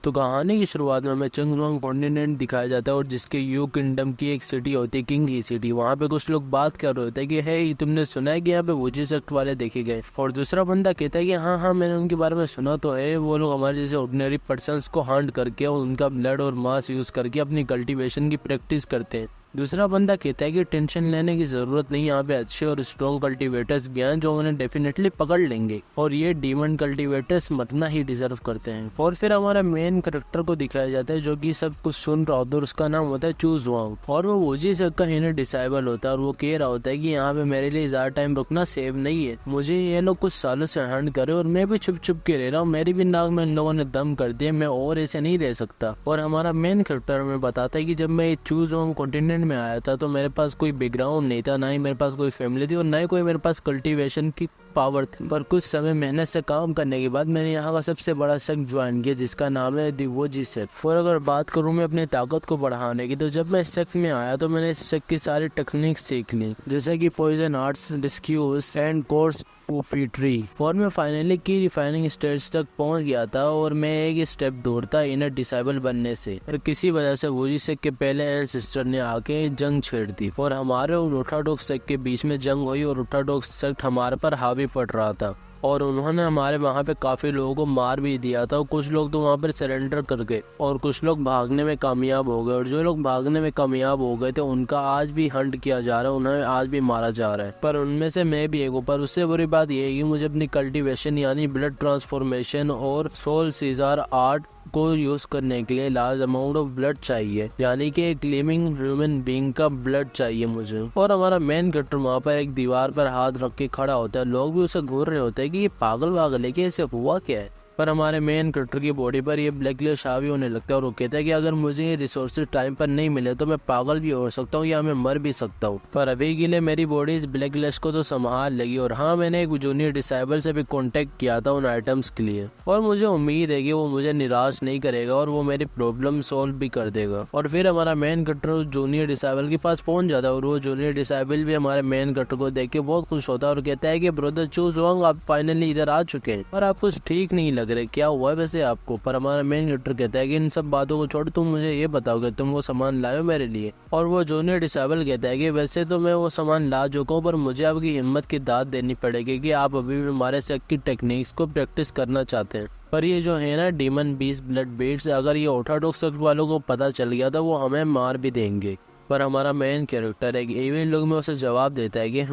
तो कहानी की शुरुआत में हमें चंगलुआंग कॉन्टिनेंट दिखाया जाता है और जिसके यू किंगडम की एक सिटी होती है, किंग ही सिटी। वहाँ पे कुछ लोग बात कर रहे होते हैं कि हे तुमने सुना है कि यहाँ पे वूजी सेक्ट वाले देखे गए। और दूसरा बंदा कहता है कि हाँ हाँ मैंने उनके बारे में सुना तो है, वो लोग हमारे जैसे ऑर्डिनरी पर्सन्स को हंट करके और उनका ब्लड और मांस यूज करके अपनी कल्टीवेशन की प्रैक्टिस करते हैं। दूसरा बंदा कहता है कि टेंशन लेने की जरूरत नहीं, यहाँ पे अच्छे और स्ट्रॉन्ग कल्टीवेटर्स भी हैं जो उन्हें डेफिनेटली पकड़ लेंगे और ये डीमन कल्टीवेटर्स मरना ही डिजर्व करते हैं। और फिर हमारा मेन कैरेक्टर को दिखाया जाता है जो कि सब कुछ सुन रहा होता है, उसका नाम होता है चू जुआंग और वो वूजी सेक्ट का इन्हें डिसाइबल होता है और वो कह रहा होता है कि यहाँ पे मेरे लिए ज्यादा टाइम रुकना सेव नहीं है, मुझे ये लोग कुछ सालों से हंट करे और मैं भी छुप छुप के रह रहा हूँ, मेरी भी नाक में इन लोगों ने दम कर दिया, मैं और ऐसे नहीं रह सकता। और हमारा मेन कैरेक्टर हमें बताता है कि जब मैं चू जुआंग कॉन्टिनेंट में आया था तो मेरे पास कोई बैकग्राउंड नहीं था, ना ही मेरे पास कोई फैमिली थी और ना ही कोई मेरे पास कल्टीवेशन की पावर थी। पर कुछ समय मेहनत से काम करने के बाद मैंने यहाँ का सबसे बड़ा सेक्ट ज्वाइन किया जिसका नाम है दी वूजी सेक्ट। और अगर बात करूँ मैं अपनी ताकत को बढ़ाने की, तो जब मैं इस सेक्ट में आया तो मैंने इस सेक्ट की सारी टेक्निक सीख ली, जैसे कि poison arts, disguise and course tree. और मैं फाइनली की रिफाइनिंग स्टेज तक पहुंच गया था और मैं एक स्टेप दूर था इनर डिसेबल बनने से। और किसी वजह से वूजी सेक्ट के पहले एंसेस्टर ने आके जंग छेड़ दी और हमारे और ऑर्थोडॉक्स सेक्ट के बीच में जंग हुई और ऑर्थोडॉक्स सेक्ट हमारे पर हावी पड़ रहा था और उन्होंने हमारे वहाँ पे काफी लोगों को मार भी दिया था। कुछ लोग तो वहाँ पर सरेंडर कर गए और कुछ लोग भागने में कामयाब हो गए और जो लोग भागने में कामयाब हो गए थे उनका आज भी हंट किया जा रहा है, उन्हें आज भी मारा जा रहा है। पर उनमें से मैं भी एक हूँ। पर उससे बुरी बात यह है कि मुझे अपनी कल्टीवेशन यानी ब्लड ट्रांसफॉर्मेशन और सोल सीजर आर्ट को यूज करने के लिए लार्ज अमाउंट ऑफ ब्लड चाहिए, यानी कि एक लिविंग ह्यूमन बीइंग का ब्लड चाहिए मुझे। और हमारा मेन कैरेक्टर वहाँ पर एक दीवार पर हाथ रख के खड़ा होता है, लोग भी उसे घूर रहे होते हैं कि ये पागल है कि ऐसे हुआ क्या है। पर हमारे मेन कैरेक्टर की बॉडी पर ये ब्लैकलिस्ट हावी होने लगता है और वो कहता है कि अगर मुझे ये रिसोर्सेज टाइम पर नहीं मिले तो मैं पागल भी हो सकता हूँ या मैं मर भी सकता हूँ। पर अभी के लिए मेरी बॉडी इस ब्लैकलिस्ट को तो संभाल लेगी। और हाँ, मैंने एक जूनियर डिसेबल से भी कांटेक्ट किया था उन आइटम्स के लिए और मुझे उम्मीद है कि वो मुझे निराश नहीं करेगा और वो मेरी प्रॉब्लम सॉल्व भी कर देगा। और फिर हमारा मेन कैरेक्टर जूनियर डिसेबल के पास पहुंच जाता है और वो जूनियर डिसेबल भी हमारे मेन कैरेक्टर को देख के बहुत खुश होता है और कहता है कि ब्रदर चू जुआंग, आप फाइनली इधर आ चुके हैं और आप कुछ ठीक नहीं लग रहे, क्या हुआ वैसे आपको। पर हमारा मेन कैरेक्टर कहता है कि इन सब बातों को छोड़, तुम मुझे ये बताओ कि तुम वो सामान लाए हो मेरे लिए। और वो जूनियर डिसेबल कहता है कि वैसे तो मैं वो सामान ला चुका हूँ, पर मुझे आपकी हिम्मत की दाद देनी पड़ेगी कि आप अभी भी हमारे सेक्ट की टेक्निक्स को प्रैक्टिस करना चाहते हैं। पर ये जो है ना डीमन बीस्ट ब्लड बीट्स, अगर ये ऑर्थोडॉक्स सेक्ट वालों को पता चल गया तो वो हमें मार भी देंगे। पर हमारा मेन कैरेक्टर एक इवन लोग में उसे जवाब देता है कि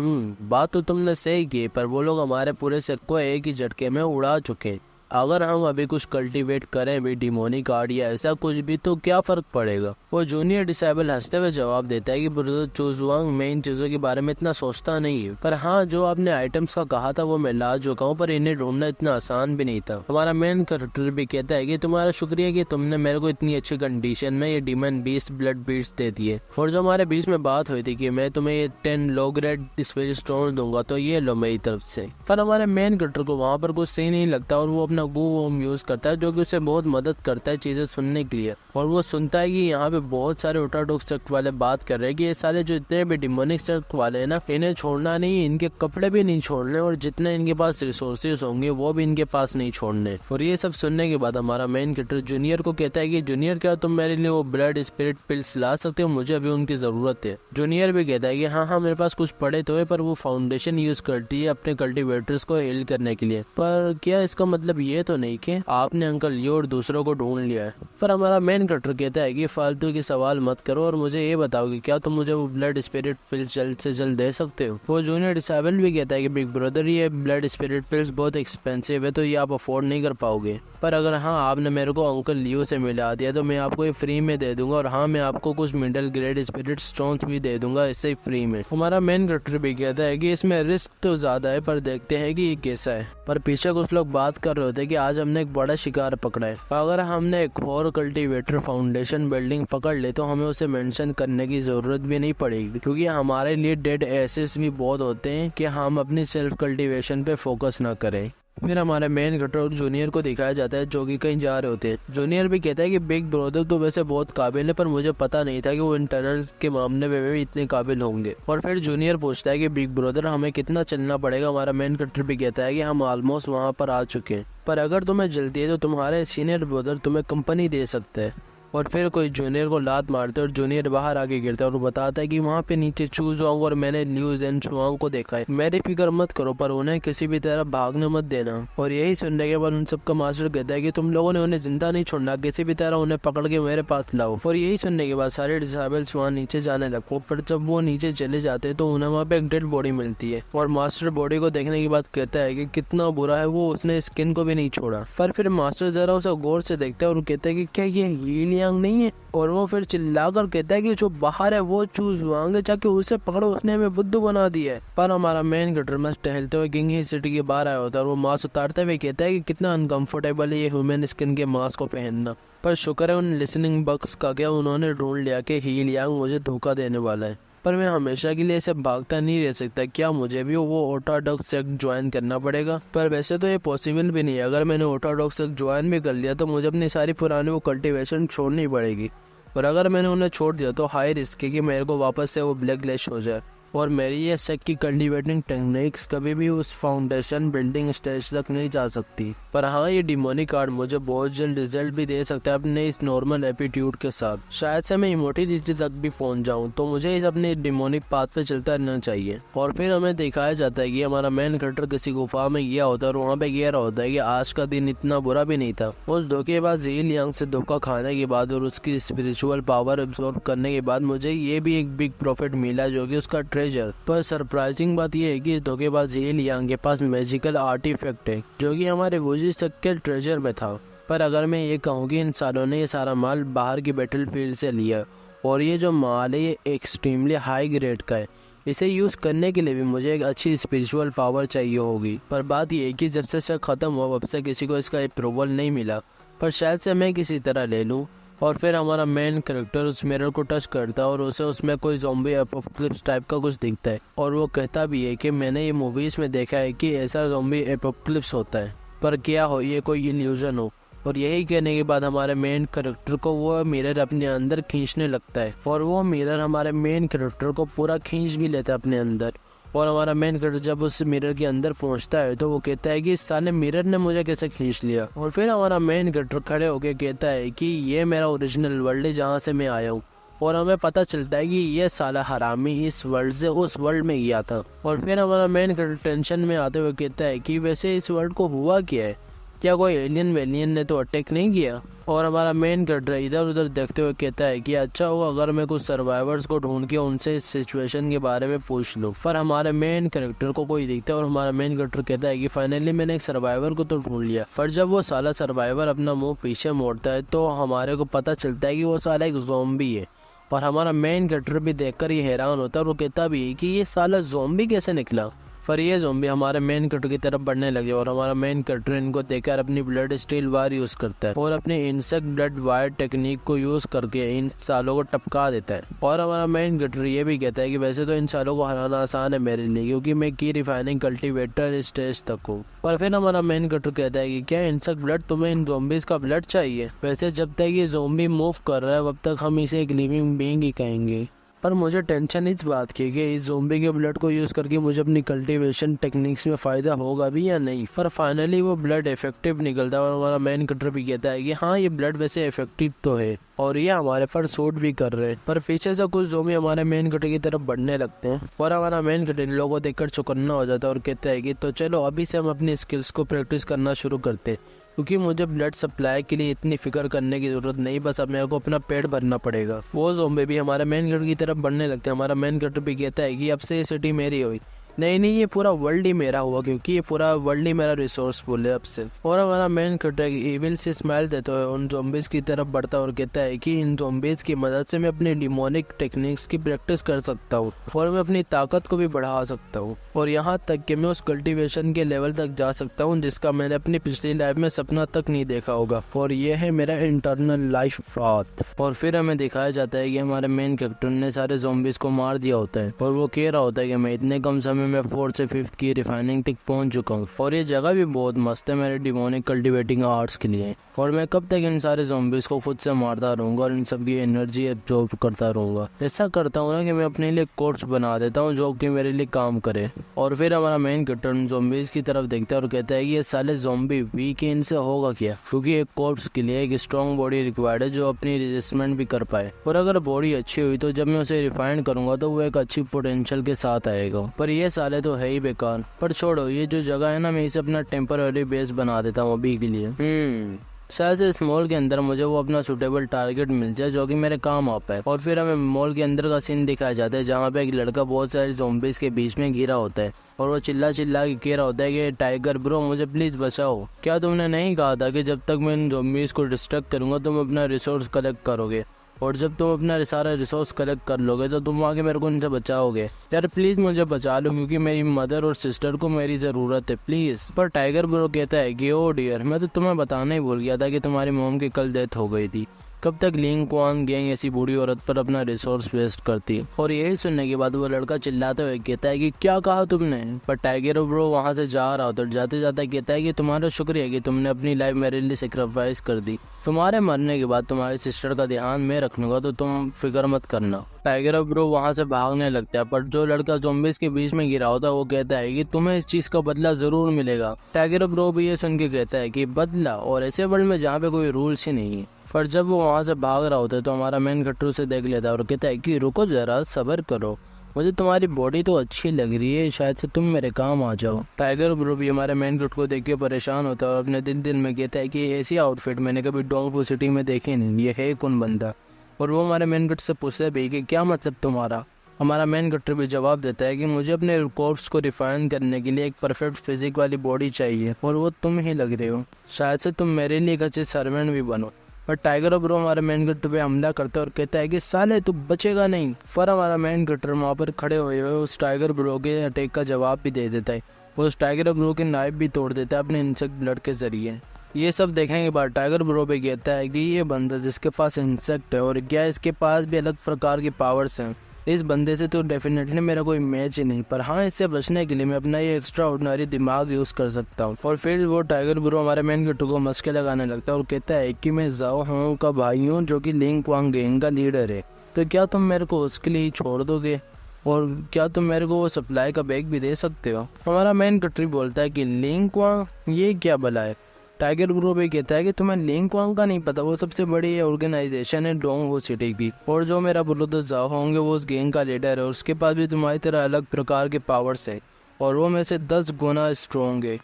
बात तो तुमने सही की, पर वो लोग हमारे पूरे सेक्ट को एक ही झटके में उड़ा चुके हैं। अगर हम अभी कुछ कल्टीवेट करें भी डिमोनिक आर्ट या ऐसा कुछ भी तो क्या फर्क पड़ेगा। वो जूनियर डिसेबल हंसते हुए जवाब देता है कि ब्रदर चू जुआंग, मैं इन चीजों के बारे में इतना सोचता नहीं है, पर हाँ जो आपने आइटम्स का कहा था वो मैं ला चुका हूँ, पर इन्हें ढूंढना इतना आसान भी नहीं था। हमारा मेन कैरेक्टर भी कहता है कि तुम्हारा शुक्रिया कि तुमने मेरे को इतनी अच्छी कंडीशन में ये डीमन बीस्ट ब्लड बीट्स दे दिए। और जो हमारे बीच में बात हुई थी कि मैं तुम्हें ये 10 लो ग्रेड स्पिरिट स्टोन दूंगा, तो ये लो मेरी तरफ से। पर हमारे मेन कैरेक्टर को वहाँ पर कुछ सही नहीं लगता और वो अपना गू वोम यूज करता है जो कि उसे बहुत मदद करता है चीजें सुनने के लिए। और वो सुनता है कि यहाँ पे बहुत सारे ऑर्थोडॉक्स सेक्ट वाले बात कर रहे हैं कि ये सारे जो इतने भी डिमोनिक सेक्ट वाले हैं ना, इन्हें छोड़ना नहीं, इनके कपड़े भी नहीं छोड़ने और जितने इनके पास रिसोर्सेज होंगे वो भी इनके पास नहीं छोड़ने। और ये सब सुनने के बाद हमारा मेन कैरेक्टर जूनियर को कहता है कि जूनियर, क्या तुम मेरे लिए वो ब्लड स्पिरिट पिल्स ला सकते हो, मुझे अभी उनकी जरूरत है। जूनियर भी कहता है कि हाँ मेरे पास कुछ पड़े तो है, पर वो फाउंडेशन यूज करती है अपने कल्टीवेटर्स को हील करने के लिए। पर क्या इसका मतलब ये तो नहीं कि आपने अंकल ये और दूसरों को ढूंढ लिया है। पर हमारा मेन कैरेक्टर कहता है कि फालतू के सवाल मत करो और मुझे ये बताओ कि क्या तुम मुझे वो ब्लड स्पिरिट पिल्स जल्द से जल्द दे सकते हो। वो जूनियर डिसेबल भी कहता है कि बिग ब्रदर, ये ब्लड स्पिरिट पिल्स बहुत एक्सपेंसिव है तो ये आप अफोर्ड नहीं कर पाओगे, पर अगर हाँ आपने मेरे को अंकल लियो से मिला दिया तो मैं आपको ये फ्री में दे दूंगा और हाँ मैं आपको कुछ मिडिल ग्रेड स्पिरिट स्टोन्स भी दे दूंगा इससे फ्री में। हमारा मेन कैरेक्टर भी कहता है कि इसमें रिस्क तो ज्यादा है, पर देखते हैं कि ये कैसा है। पर पीछे कुछ लोग बात कर रहे होते हैं कि आज हमने एक बड़ा शिकार पकड़ा है, अगर हमने एक और कल्टीवेटर फाउंडेशन बिल्डिंग पकड़ ले तो हमें उसे मेंशन करने की जरूरत भी नहीं पड़ेगी, क्योंकि हमारे लिए डेड एसेस भी बहुत होते हैं कि हम अपनी सेल्फ कल्टीवेशन पे फोकस ना करें। फिर हमारे मेन कैरेक्टर और जूनियर को दिखाया जाता है जो कि कहीं जा रहे होते हैं। जूनियर भी कहता है कि बिग ब्रदर तो वैसे बहुत काबिल है, पर मुझे पता नहीं था कि वो इंटरनल्स के मामले में भी इतने काबिल होंगे। और फिर जूनियर पूछता है कि बिग ब्रदर हमें कितना चलना पड़ेगा। हमारा मेन कैरेक्टर भी कहता है कि हम ऑलमोस्ट वहाँ पर आ चुके हैं, पर अगर तुम्हें जल्दी है तो तुम्हारे सीनियर ब्रदर तुम्हें कंपनी दे सकते हैं। और फिर कोई जूनियर को लात मारते और जूनियर बाहर आके गिरता है और बताता है कि वहाँ पे नीचे चूज वांग और मैंने ल्यूज एंड शुआंग को देखा है, मेरी फिक्र मत करो पर उन्हें किसी भी तरह भागने मत देना। और यही सुनने के बाद उन सबका मास्टर कहता है कि तुम लोगों ने उन्हें जिंदा नहीं छोड़ना, किसी भी तरह उन्हें पकड़ के मेरे पास लाओ। और यही सुनने के बाद सारे डिसेबल्स वहाँ नीचे जाने लगो। फिर जब वो नीचे चले जाते तो उन्हें वहाँ पे एक डेड बॉडी मिलती है और मास्टर बॉडी को देखने के बाद कहता है कि कितना बुरा है वो, उसने स्किन को भी नहीं छोड़ा। पर फिर मास्टर जरा उसे गौर से देखता है और कहता है कि क्या ये ही लियांग नहीं है। और वो फिर चिल्लाकर कहता है कि जो बाहर है वो चूज वांग है, जाके उसे पकड़ो, उसने हमें बुद्धू बना दिया है। पर हमारा मेन कैरेक्टर मस्त टहलते हुए किंग ही सिटी के बाहर आया होता है और वो मास्क उतारते हुए कहता है कि कितना अनकंफर्टेबल है ये ह्यूमन स्किन के मास्क को पहनना। पर शुक्र है उन लिसनिंग बग्स का क्या उन्होंने ढूंढ लिया कि ही लियांग मुझे धोखा देने वाला है। पर मैं हमेशा के लिए ऐसे भागता नहीं रह सकता, क्या मुझे भी वो ऑर्थोडॉक्स सेक्ट ज्वाइन करना पड़ेगा? पर वैसे तो ये पॉसिबल भी नहीं है। अगर मैंने ऑर्थोडॉक्स सेक्ट ज्वाइन भी कर लिया तो मुझे अपनी सारी पुरानी वो कल्टीवेशन छोड़नी पड़ेगी, और अगर मैंने उन्हें छोड़ दिया तो हाई रिस्क है कि मेरे को वापस से वो ब्लैक ग्लेश हो जाए और मेरी ये सेक की कल्टीवेटिंग टेक्निक्स कभी भी उस फाउंडेशन बिल्डिंग स्टेज तक नहीं जा सकती। पर हाँ, ये डिमोनिक कार्ड मुझे बहुत जल्द रिजल्ट भी दे सकता है अपने इस नॉर्मल एटीट्यूड के साथ। शायद से मैं इमोर्टैलिटी तक भी पहुंच जाऊं, तो मुझे इस अपने डिमोनिक पाथ पे चलता रहना चाहिए। और फिर हमें दिखाया जाता है कि हमारा मेन कैरेक्टर किसी गुफा में गया होता है और वहाँ पे कह रहा होता है कि आज का दिन इतना बुरा भी नहीं था। उस धोखेबाज ही लियांग से धोखा खाने के बाद और उसकी स्पिरिचुअल पावर एब्जॉर्ब करने के बाद मुझे ये भी एक बिग प्रॉफिट मिला जो कि उसका ट्रेजर। पर सरप्राइजिंग बात यह है कि इस धोखेबाज ही लियांग के पास मैजिकल आर्टिफैक्ट है जो कि हमारे वुजी सेक्ट के ट्रेजर में था। पर अगर मैं ये कहूँ कि इंसानों ने ये सारा माल बाहर की बैटलफील्ड से लिया और ये जो माल है ये एक्सट्रीमली हाई ग्रेड का है, इसे यूज़ करने के लिए भी मुझे एक अच्छी स्पिरिचुअल पावर चाहिए होगी। पर बात यह है कि जब से शक खत्म हुआ अब से किसी को इसका अप्रूवल नहीं मिला, पर शायद से मैं किसी तरह ले लूँ। और फिर हमारा मेन कैरेक्टर उस मिरर को टच करता है और उसे उसमें कोई ज़ॉम्बी एपोकलिप्स टाइप का कुछ दिखता है और वो कहता भी है कि मैंने ये मूवीज़ में देखा है कि ऐसा ज़ॉम्बी एपोकलिप्स होता है, पर क्या हो ये कोई इल्यूजन हो। और यही कहने के बाद हमारे मेन कैरेक्टर को वो मिरर अपने अंदर खींचने लगता है और वो मिरर हमारे मेन कैरेक्टर को पूरा खींच भी लेता है अपने अंदर। और हमारा मेन कैरेक्टर जब उस मिरर के अंदर पहुंचता है तो वो कहता है कि इस साले मिरर ने मुझे कैसे खींच लिया। और फिर हमारा मेन कैरेक्टर खड़े होकर कहता है कि ये मेरा ओरिजिनल वर्ल्ड है जहाँ से मैं आया हूँ। और हमें पता चलता है कि ये साला हरामी इस वर्ल्ड से उस वर्ल्ड में गया था। और फिर हमारा मेन कैरेक्टर टेंशन में आते हुए कहता है कि वैसे इस वर्ल्ड को हुआ क्या है, क्या कोई एलियन वेलियन ने तो अटैक नहीं किया? और हमारा मेन कैरेक्टर इधर उधर देखते हुए कहता है कि अच्छा होगा अगर मैं कुछ सर्वाइवर्स को ढूंढ के उनसे इस सिचुएशन के बारे में पूछ लूँ। पर हमारे मेन कैरेक्टर को कोई दिखता है और हमारा मेन कैरेक्टर कहता है कि फाइनली मैंने एक सर्वाइवर को तो ढूंढ लिया। पर जब वो साला सर्वाइवर अपना मुंह पीछे मोड़ता है तो हमारे को पता चलता है कि वो साला एक ज़ॉम्बी है। और हमारा मेन कैरेक्टर भी देखकर ये हैरान होता है और वो कहता भी है कि ये साला ज़ॉम्बी कैसे निकला। पर ये ज़ॉम्बी हमारे मेन कैरेक्टर की तरफ बढ़ने लगे और हमारा मेन कैरेक्टर इनको देखकर अपनी ब्लड स्टील वायर यूज़ करता है और अपने इंसेक्ट ब्लड वायर टेक्निक को यूज़ करके इन सालों को टपका देता है। और हमारा मेन कैरेक्टर ये भी कहता है कि वैसे तो इन सालों को हराना आसान है मेरे लिए, क्योंकि मैं की रिफाइनिंग कल्टीवेटर स्टेज तक हूँ। पर फिर हमारा मेन कैरेक्टर कहता है कि क्या इंसेक्ट ब्लड तुम्हें इन ज़ॉम्बीज़ का ब्लड चाहिए? वैसे जब तक ये ज़ॉम्बी मूव कर रहा है तब तक हम इसे एक लिविंग बीइंग ही कहेंगे। पर मुझे टेंशन इस बात की कि इस ज़ॉम्बी के ब्लड को यूज़ करके मुझे अपनी कल्टीवेशन टेक्निक्स में फ़ायदा होगा भी या नहीं। पर फाइनली वो ब्लड इफेक्टिव निकलता है और हमारा मेन कैरेक्टर भी कहता है कि हाँ ये ब्लड वैसे इफेक्टिव तो है और ये हमारे पर सूट भी कर रहे हैं। पर पीछे से कुछ ज़ॉम्बी हमारे मेन कैरेक्टर की तरफ बढ़ने लगते हैं और हमारा मेन कैरेक्टर इन लोगों को देखकर चौकन्ना हो जाता है और कहता है कि तो चलो अभी से हम अपनी स्किल्स को प्रैक्टिस करना शुरू करते हैं, क्योंकि मुझे ब्लड सप्लाई के लिए इतनी फिक्र करने की जरूरत नहीं, बस अब मेरे को अपना पेट भरना पड़ेगा। वो ज़ॉम्बी भी हमारे मेन कैरेक्टर की तरफ बढ़ने लगते हैं। हमारा मेन कैरेक्टर भी कहता है कि अब से ये सिटी मेरी हुई। नहीं, ये पूरा वर्ल्ड ही मेरा हुआ, क्योंकि ये पूरा वर्ल्ड ही मेरा रिसोर्सफुल है अब से। और हमारा मेन कैरेक्टर इविल से स्माइल देता है उन ज़ॉम्बीज़ की तरफ बढ़ता है और कहता है कि इन ज़ॉम्बीज़ की मदद से मैं अपनी डिमोनिक टेक्निक्स की प्रैक्टिस कर सकता हूँ और मैं अपनी ताकत को भी बढ़ा सकता हूँ और यहाँ तक कि मैं उस कल्टीवेशन के लेवल तक जा सकता हूँ जिसका मैंने अपनी पिछली लाइफ में सपना तक नहीं देखा होगा। और ये है मेरा इंटरनल लाइफ पाथ। और फिर हमें दिखाया जाता है कि हमारे मेन कैरेक्टर ने सारे ज़ॉम्बीज़ को मार दिया होता है और वो कह रहा होता है कि मैं इतने कम समय मैं 4 से 5 की रिफाइनिंग तक पहुंच चुका हूँ और ये जगह भी बहुत मस्त है मेरे डिमोनिक कल्टिवेटिंग आर्ट्स के लिए। और मैं कब तक इन सारे ज़ॉम्बीज को खुद से मारता रहूँगा और इन सब की एनर्जी एब्जॉर्ब करता रहूँगा। ऐसा करता हूँ ना कि मैं अपने लिए कोर्स बना देता हूँ जो कि मेरे लिए काम करे। और फिर हमारा मेन कैरेक्टर ज़ॉम्बीज की तरफ देखता है और कहता है कि ये साले ज़ॉम्बी वीक है, इनसे होगा क्या, क्योंकि एक कोर्स के लिए एक स्ट्रॉन्ग बॉडी रिक्वायर्ड है जो अपनी रेजिस्टेंट भी कर पाए। और अगर बॉडी अच्छी हुई तो जब मैं उसे रिफाइन करूंगा तो वो एक अच्छी पोटेंशियल के साथ आएगा। पर ये साले तो है ही बेकार। पर छोड़ो, ये जो जगह है ना, मैं इसे अपना टेम्पररी बेस बना देता हूँ अभी के लिए। शायद इस मॉल के अंदर मुझे वो अपना सुटेबल टारगेट मिल जाए जो कि मेरे काम आ पाए। और फिर हमें मॉल के अंदर का सीन दिखाया जाता है जहाँ पे एक लड़का बहुत सारे ज़ॉम्बीज के बीच में घिरा होता है और वो चिल्ला चिल्ला के कह रहा होता है कि टाइगर ब्रो मुझे प्लीज बचाओ। क्या तुमने नहीं कहा था कि जब तक मैं इन ज़ॉम्बीज को डिस्ट्रैक्ट करूंगा तुम अपना रिसोर्स कलेक्ट करोगे, और जब तुम अपना सारा रिसोर्स कलेक्ट कर लोगे तो तुम आके मेरे को इनसे बचाओगे। यार प्लीज मुझे बचा लो क्योंकि मेरी मदर और सिस्टर को मेरी ज़रूरत है प्लीज़। पर टाइगर ब्रो कहता है कि ओ डियर, मैं तो तुम्हें बताना ही भूल गया था कि तुम्हारी मॉम की कल डेथ हो गई थी। कब तक लिंग क्वांग गैंग ऐसी बूढ़ी औरत पर अपना रिसोर्स वेस्ट करती। और यही सुनने के बाद वो लड़का चिल्लाते हुए कहता है कि क्या कहा तुमने। पर टाइगर ब्रो वहाँ से जा रहा होता है, जाते जाते कहता है कि तुम्हारा शुक्रिया कि तुमने अपनी लाइफ मेरे लिए सेक्रीफाइस कर दी। तुम्हारे मरने के बाद तुम्हारी सिस्टर का ध्यान मैं रख लूंगा तो तुम फिक्र मत करना। टाइगर ब्रो वहाँ से भागने लगता है, पर जो लड़का ज़ॉम्बीज के बीच में गिरा होता है वो कहता है कि तुम्हें इस चीज़ का बदला ज़रूर मिलेगा। टाइगर ब्रो भी ये सुन के कहता है कि बदला, और ऐसे वर्ल्ड में जहाँ पे कोई रूल्स ही नहीं है। पर जब वो वहाँ से भाग रहा होता है तो हमारा मेन कैरेक्टर उसे देख लेता है और कहता है कि रुको ज़रा, सब्र करो, मुझे तुम्हारी बॉडी तो अच्छी लग रही है, शायद से तुम मेरे काम आ जाओ। टाइगर ब्रो भी हमारे मेन कैरेक्टर को देख के परेशान होता है और अपने दिल में कहता है कि ऐसी आउटफिट मैंने कभी डोंगपू सिटी में देखी नहीं, ये है कौन बंदा। और वो हमारे मेन कैरेक्टर से पूछते भी कि क्या मतलब तुम्हारा। हमारा मेन कैरेक्टर भी जवाब देता है कि मुझे अपने कॉर्प्स को रिफाइन करने के लिए एक परफेक्ट फिजिक वाली बॉडी चाहिए और वो तुम ही लग रहे हो, शायद से तुम मेरे लिए एक अच्छे सर्वेंट भी बनो। पर टाइगर ब्रो हमारे मेन कैरेक्टर पे हमला करता है और कहता है कि साले तू बचेगा नहीं। पर हमारा मेन कैरेक्टर वहाँ पर खड़े हुए उस टाइगर ब्रो के अटैक का जवाब भी दे देता है। वो उस टाइगर ब्रो की नाइफ भी तोड़ देता है अपने इंसेक्ट ब्लड के जरिए। ये सब देखने के बाद टाइगर ब्रो भी कहता है कि ये बंदा जिसके पास इंसेक्ट है और क्या इसके पास भी अलग प्रकार की पावर्स हैं, इस बंदे से तो डेफिनेटली मेरा कोई मैच ही नहीं। पर हाँ, इससे बचने के लिए मैं अपना ये एक्स्ट्रा ऑर्डिनरी दिमाग यूज़ कर सकता हूँ। और फिर वो टाइगर ब्रो हमारे मेन कैरेक्टर को मस्के लगाने लगता है और कहता है कि मैं जाओ हूँ का भाई हूँ जो कि लिंग क्वांग गैंग का लीडर है, तो क्या तुम मेरे को उसके लिए छोड़ दोगे और क्या तुम मेरे को वो सप्लाई का बैग भी दे सकते हो। हमारा मेन कैरेक्टर बोलता है कि लिंग क्वांग ये क्या भला है। टाइगर ब्रो भी कहता है कि तुम्हें लिंग क्वांग का नहीं पता, वो सबसे बड़ी ऑर्गेनाइजेशन है डोंगपू सिटी की, और जो मेरा ब्रदर जाओ होंगे वो उस गैंग का लीडर है और उसके पास भी तुम्हारी तरह अलग प्रकार के पावर्स है और वो में से 10 गुना स्ट्रॉन्ग है।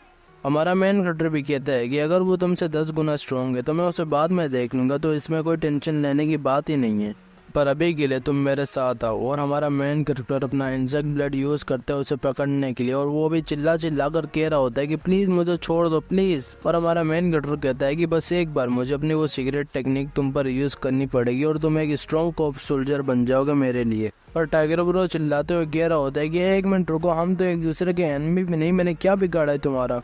हमारा मेन कैरेक्टर भी कहता है कि अगर वो तुमसे 10 गुना स्ट्रॉन्ग है तो मैं उसे बाद में देख लूँगा, तो इसमें कोई टेंशन लेने की बात ही नहीं है, पर अभी के लिए तुम मेरे साथ आओ। और हमारा मेन कैरेक्टर अपना इंसेक्ट ब्लड यूज़ करता है उसे पकड़ने के लिए और वो भी चिल्ला चिल्ला कर कह रहा होता है कि प्लीज़ मुझे छोड़ दो प्लीज़। पर हमारा मेन कैरेक्टर कहता है कि बस एक बार मुझे अपनी वो सीक्रेट टेक्निक तुम पर यूज़ करनी पड़ेगी और तुम एक स्ट्रॉन्ग कॉप सोल्जर बन जाओगे मेरे लिए। पर टाइगर ब्रो चिल्लाते हुए कह रहा होता है कि एक मिनट रुको, हम तो एक दूसरे के एनिमी भी नहीं, मैंने क्या बिगाड़ा है तुम्हारा।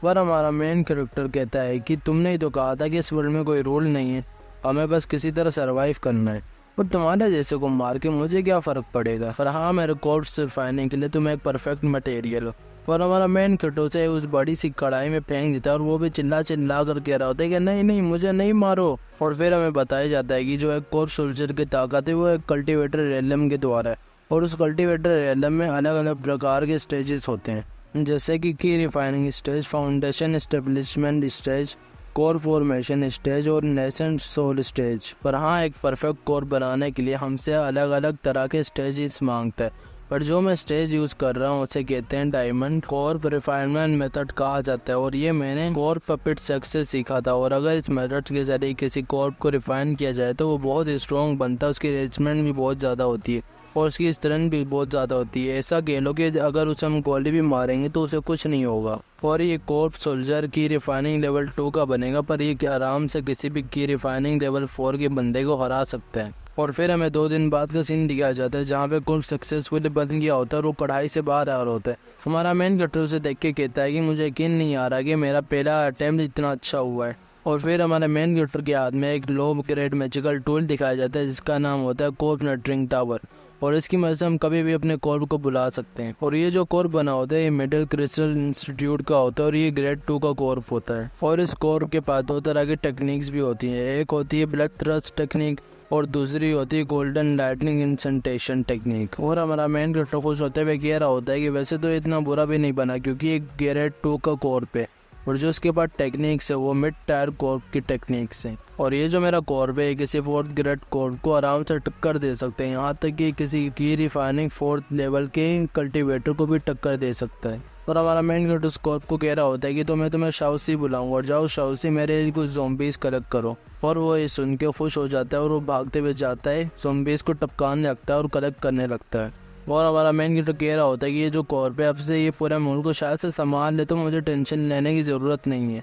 पर हमारा मेन कैरेक्टर कहता है कि तुमने ही तो कहा था कि इस वर्ल्ड में कोई रूल नहीं है, हमें बस किसी तरह सर्वाइव करना है, पर तुम्हारे जैसे को मार के मुझे क्या फ़र्क पड़ेगा। पर हाँ, मेरे कोर्स से फाइने के लिए तुम एक परफेक्ट मटेरियल हो। पर हमारा मेन कैरेक्टर उसे उस बड़ी सी कढ़ाई में फेंक देता है और वो भी चिल्ला चिल्ला कर कह रहा होता है कि नहीं नहीं मुझे नहीं मारो। और फिर हमें बताया जाता है कि जो एक कोर्स सोल्जर की ताकत है वो एक कल्टीवेटर रेलम के द्वारा है और उस कल्टीवेटर रेलम में अलग अलग प्रकार के स्टेजेस होते हैं, जैसे कि की refining stage, foundation establishment stage, core formation stage और नेसेंट सोल स्टेज। पर हाँ, एक परफेक्ट कोर बनाने के लिए हमसे अलग अलग तरह के स्टेजेस मांगता है, पर जो मैं स्टेज यूज़ कर रहा हूँ उसे कहते हैं डायमंड कोर रिफाइनमेंट मेथड कहा जाता है और ये मैंने कोर पपेट सेक्स से सीखा था। और अगर इस मेथड के जरिए किसी कोर को रिफाइन किया जाए तो वो बहुत स्ट्रॉन्ग बनता है, उसकी रेजमेंट भी बहुत ज़्यादा होती है और उसकी स्ट्रेंथ भी बहुत ज़्यादा होती है। ऐसा कह लो कि अगर उसे हम गोली भी मारेंगे तो उसे कुछ नहीं होगा। और ये कोर्प सोल्जर की रिफाइनिंग लेवल 2 का बनेगा, पर ये आराम से किसी भी की रिफाइनिंग लेवल 4 के बंदे को हरा सकता है। और फिर हमें 2 दिन बाद का सीन दिखाया जाता है जहाँ पे कोर्प सक्सेसफुली बन गया होता है और वो कढ़ाई से बाहर आ रहा होता है। हमारा मेन कैरेक्टर उसे देख के कहता है कि मुझे यकीन नहीं आ रहा कि मेरा पहला अटेम्प्ट इतना अच्छा हुआ है। और फिर हमारे मेन कैरेक्टर के हाथ में एक लो ग्रेड मैजिकल टूल दिखाया जाता है जिसका नाम होता है कोर्प नटरिंग टावर। और इसकी मदद से हम कभी भी अपने कॉर्प को बुला सकते हैं। और ये जो कॉर्प बना होता है ये मेटल क्रिस्टल इंस्टीट्यूट का होता है और ये ग्रेड 2 का कॉर्प होता है। और इस कॉर्प के पास 2 तरह की टेक्निक्स भी होती हैं, एक होती है ब्लड थ्रस्ट टेक्निक और दूसरी होती है गोल्डन लाइटनिंग इंसेंटेशन टेक्निक। और हमारा मेन कैरेक्टर खुश होते हुए कह रहा होता है कि वैसे तो इतना बुरा भी नहीं बना क्योंकि एक ग्रेड 2 का कॉर्प है और जो उसके बाद टेक्निक्स है वो मिड टायर कॉर्प की टेक्निक्स हैं। और ये जो मेरा कॉर्प है किसी 4th ग्रेड कॉर्प को आराम से टक्कर दे सकते हैं, यहाँ तक कि किसी की रिफाइनिंग 4th लेवल के कल्टीवेटर को भी टक्कर दे सकता है। और हमारा मेन कैरेक्टर उस कॉर्प को कह रहा होता है कि तो मैं तुम्हें शाउसी बुलाऊंगा और जाओ शाउसी मेरे लिए कुछ ज़ॉम्बीज़ कलेक्ट करो। और वो ये सुन के खुश हो जाता है और वो भागते हुए जाता है, ज़ॉम्बीज़ को टपकाने लगता है और कलेक्ट करने लगता है। और हमारा मेन कैरेक्टर कह रहा होता है कि ये जो कॉर्प है अब से ये पूरा मुल्क को शायद से संभाल ले, तो मुझे टेंशन लेने की ज़रूरत नहीं है,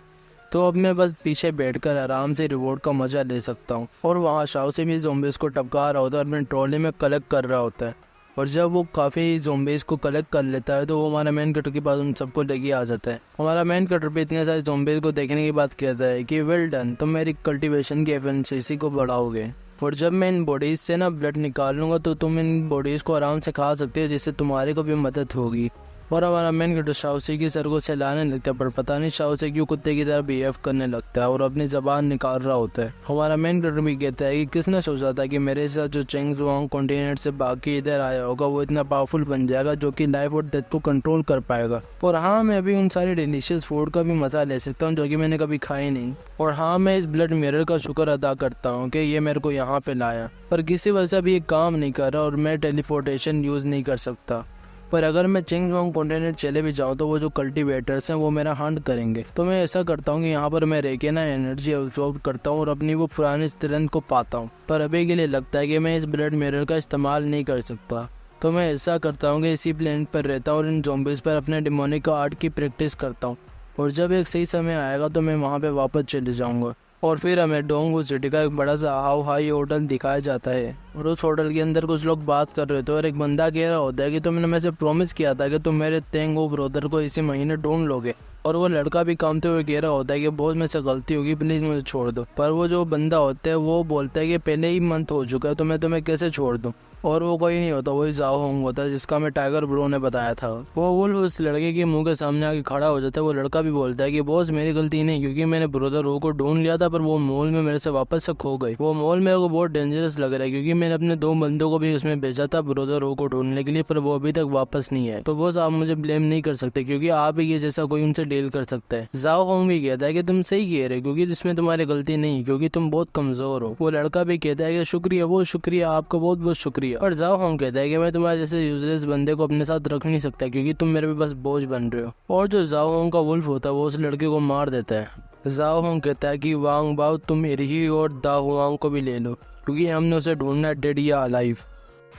तो अब मैं बस पीछे बैठकर आराम से रिवॉर्ड का मज़ा ले सकता हूँ। और वहाँ शाउसी भी ज़ॉम्बीज़ को टपका रहा होता है और अपने ट्रॉली में कलेक्ट कर रहा होता है। और जब वो काफ़ी ज़ॉम्बीज़ को कलेक्ट कर लेता है तो वो हमारा मेन कैरेक्टर के पास उन सबको लेके आ जाता है। हमारा मेन कैरेक्टर पे इतने सारे ज़ॉम्बीज़ को देखने की बात कहता है कि वेल डन, तुम मेरी कल्टीवेशन की एफिशिएंसी को बढ़ाओगे और जब मैं इन बॉडीज़ से ना ब्लड निकालूंगा तो तुम इन बॉडीज़ को आराम से खा सकते हो, जिससे तुम्हारे को भी मदद होगी। और हमारा मेन कैरेक्टर शाउसी की सर को सहलाने लगता है, पर पता नहीं शाउसी क्यों कुत्ते की तरह बिहेव करने लगता है और अपनी ज़बान निकाल रहा होता है। हमारा मेन कैरेक्टर भी कहता है कि किसने सोचा था कि मेरे साथ जो चेंगजुआंग कॉन्टिनेंट से बाकी इधर आया होगा वो इतना पावरफुल बन जाएगा जो कि लाइफ और डेथ को कंट्रोल कर पाएगा। और हाँ, मैं अभी उन सारे डिलीशियस फूड का भी मज़ा ले सकता हूँ जो कि मैंने कभी खाई नहीं। और हाँ, मैं इस ब्लड मिरर का शुक्र अदा करता हूँ कि ये मेरे को यहाँ पे लाया, पर किसी वजह से अभी ये काम नहीं कर रहा और मैं टेलीपोर्टेशन यूज़ नहीं कर सकता। पर अगर मैं चेंगजुआंग कॉन्टिनेंट चले भी जाऊँ तो वो जो कल्टीवेटर्स हैं वो मेरा हंट करेंगे। तो मैं ऐसा करता हूँ कि यहाँ पर मैं रह के ना एनर्जी अब्सॉर्ब करता हूँ और अपनी वो पुरानी स्ट्रेंथ को पाता हूँ। पर अभी के लिए लगता है कि मैं इस ब्लड मिरर का इस्तेमाल नहीं कर सकता, तो मैं ऐसा करता हूँ कि इसी प्लेनेट पर रहता हूँ और इन ज़ॉम्बीज़ पर अपने डिमोनिक आर्ट की प्रैक्टिस करता हूँ। और जब एक सही समय आएगा तो मैं वहाँ पर वापस चले जाऊँगा। और फिर हमें डोंगवू सिटी का एक बड़ा सा हाउ हाई होटल दिखाया जाता है और उस होटल के अंदर कुछ लोग बात कर रहे थे और एक बंदा कह रहा होता है कि तुमने मैं से प्रॉमिस किया था कि तुम मेरे तेंगो ब्रदर को इसी महीने ढूंढ लोगे। और वो लड़का भी कामते हुए कह रहा होता है कि बहुत मेरे से गलती होगी, प्लीज़ मुझे छोड़ दो। पर वो जो बंदा होता है वो बोलता है कि पहले ही मंथ हो चुका है तो मैं तुम्हें कैसे छोड़ दूँ। और वो कोई नहीं होता, वही जाओ होंग होता है जिसका मैं टाइगर ब्रो ने बताया था। वो उस लड़के के मुंह के सामने आके खड़ा हो जाता है। वो लड़का भी बोलता है कि बॉस मेरी गलती नहीं, क्योंकि मैंने ब्रदर रो को ढूंढ लिया था पर वो मॉल में मेरे से वापस से खो गई। वो मॉल मेरे को बहुत डेंजरस लग रहा है क्योंकि मैंने अपने 2 बंदों को भी उसमें भेजा था ब्रदर रो को ढूंढने के लिए, पर वो अभी तक वापस नहीं है। तो बॉस आप मुझे ब्लेम नहीं कर सकते क्योंकि आप ही ये जैसा कोई उनसे डील कर सकता है। जाओ होंग भी कहता है कि तुम सही कह रहे क्योंकि जिसमें तुम्हारी गलती नहीं, क्योंकि तुम बहुत कमजोर हो। वो लड़का भी कहता है कि शुक्रिया, वो शुक्रिया, आपका बहुत बहुत शुक्रिया। और जाओ होंग कहता है कि मैं तुम्हारे जैसे यूजलेस बंदे को अपने साथ रख नहीं सकता क्योंकि तुम मेरे पे बस बोझ बन रहे हो। और जो जाओ होंग का वुल्फ होता है वो उस लड़के को मार देता है। जाओ होंग कहता है कि वांग बाओ तुम इरही और दा हुआंग को भी ले लो क्योंकि हमने उसे ढूंढना है, डेड या अलाइव।